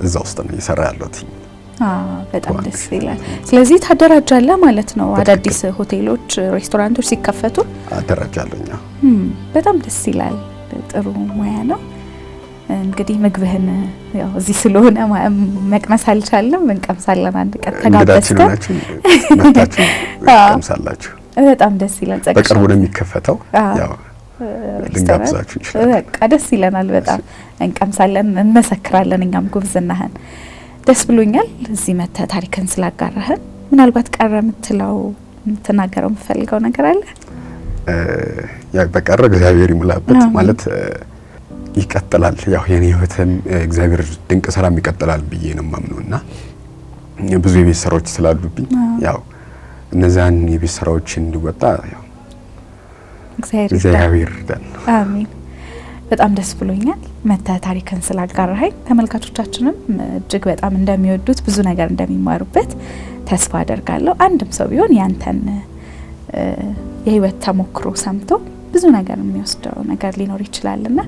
እዛ ውስጥ ነው እየሰራ ያለሁት። በጣም ደስ ይላል። ስለዚህ ታደራጃለህ ማለት ነው። አዳዲስ ሆቴሎች፣ ሬስቶራንቶች ሲከፈቱ አደራጃለሁ። በጣም ደስ ይላል። ጥሩ ሙያ ነው። እንግዲህ ምግብህን ያው እዚህ ስለሆነ መቅመስ አልቻለም፣ እንቀምሳለን አንድ ቀን ተጋበዝከን መጣችሁ እንቀምሳላችሁ። በጣም ደስ ይላል። በቅርቡ ነው የሚከፈተው። ያው ልንጋብዛችሁ ይችላል። በቃ ደስ ይለናል በጣም እንቀምሳለን፣ እንመሰክራለን። እኛም ጉብዝናህን ደስ ብሎኛል። እዚህ መተህ ታሪክን ስላጋራህን ምናልባት ቀረ የምትናገረው የምትፈልገው ነገር አለ? ያ በቀረ እግዚአብሔር ይሙላበት ማለት ይቀጥላል። ያው የኔ ህይወትን እግዚአብሔር ድንቅ ስራ ይቀጥላል ብዬ ነው የማምነውና ብዙ የቤት ስራዎች ስላሉብኝ ያው እነዛን የቤት ስራዎች እንዲወጣ ያው እግዚአብሔር ይርዳል። አሜን። በጣም ደስ ብሎኛል መተህ ታሪክን ስላጋራኸኝ። ተመልካቾቻችንም እጅግ በጣም እንደሚወዱት ብዙ ነገር እንደሚማሩበት ተስፋ አደርጋለሁ። አንድም ሰው ቢሆን ያንተን የህይወት ተሞክሮ ሰምቶ ብዙ ነገር የሚወስደው ነገር ሊኖር ይችላልና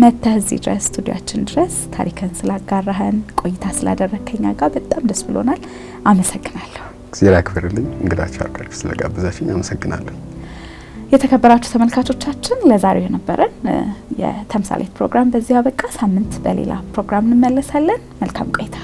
መተህ እዚህ ድረስ ስቱዲዮአችን ድረስ ታሪክን ስላጋራኸን ቆይታ ስላደረከኝ ጋር በጣም ደስ ብሎናል። አመሰግናለሁ። እግዚአብሔር ያክብርልኝ። እንግዳችሁ አድርጋችሁ ስለጋበዛችሁኝ አመሰግናለሁ። የተከበራችሁ ተመልካቾቻችን ለዛሬው የነበረን የተምሳሌት ፕሮግራም በዚህ አበቃ። ሳምንት በሌላ ፕሮግራም እንመለሳለን። መልካም ቆይታ።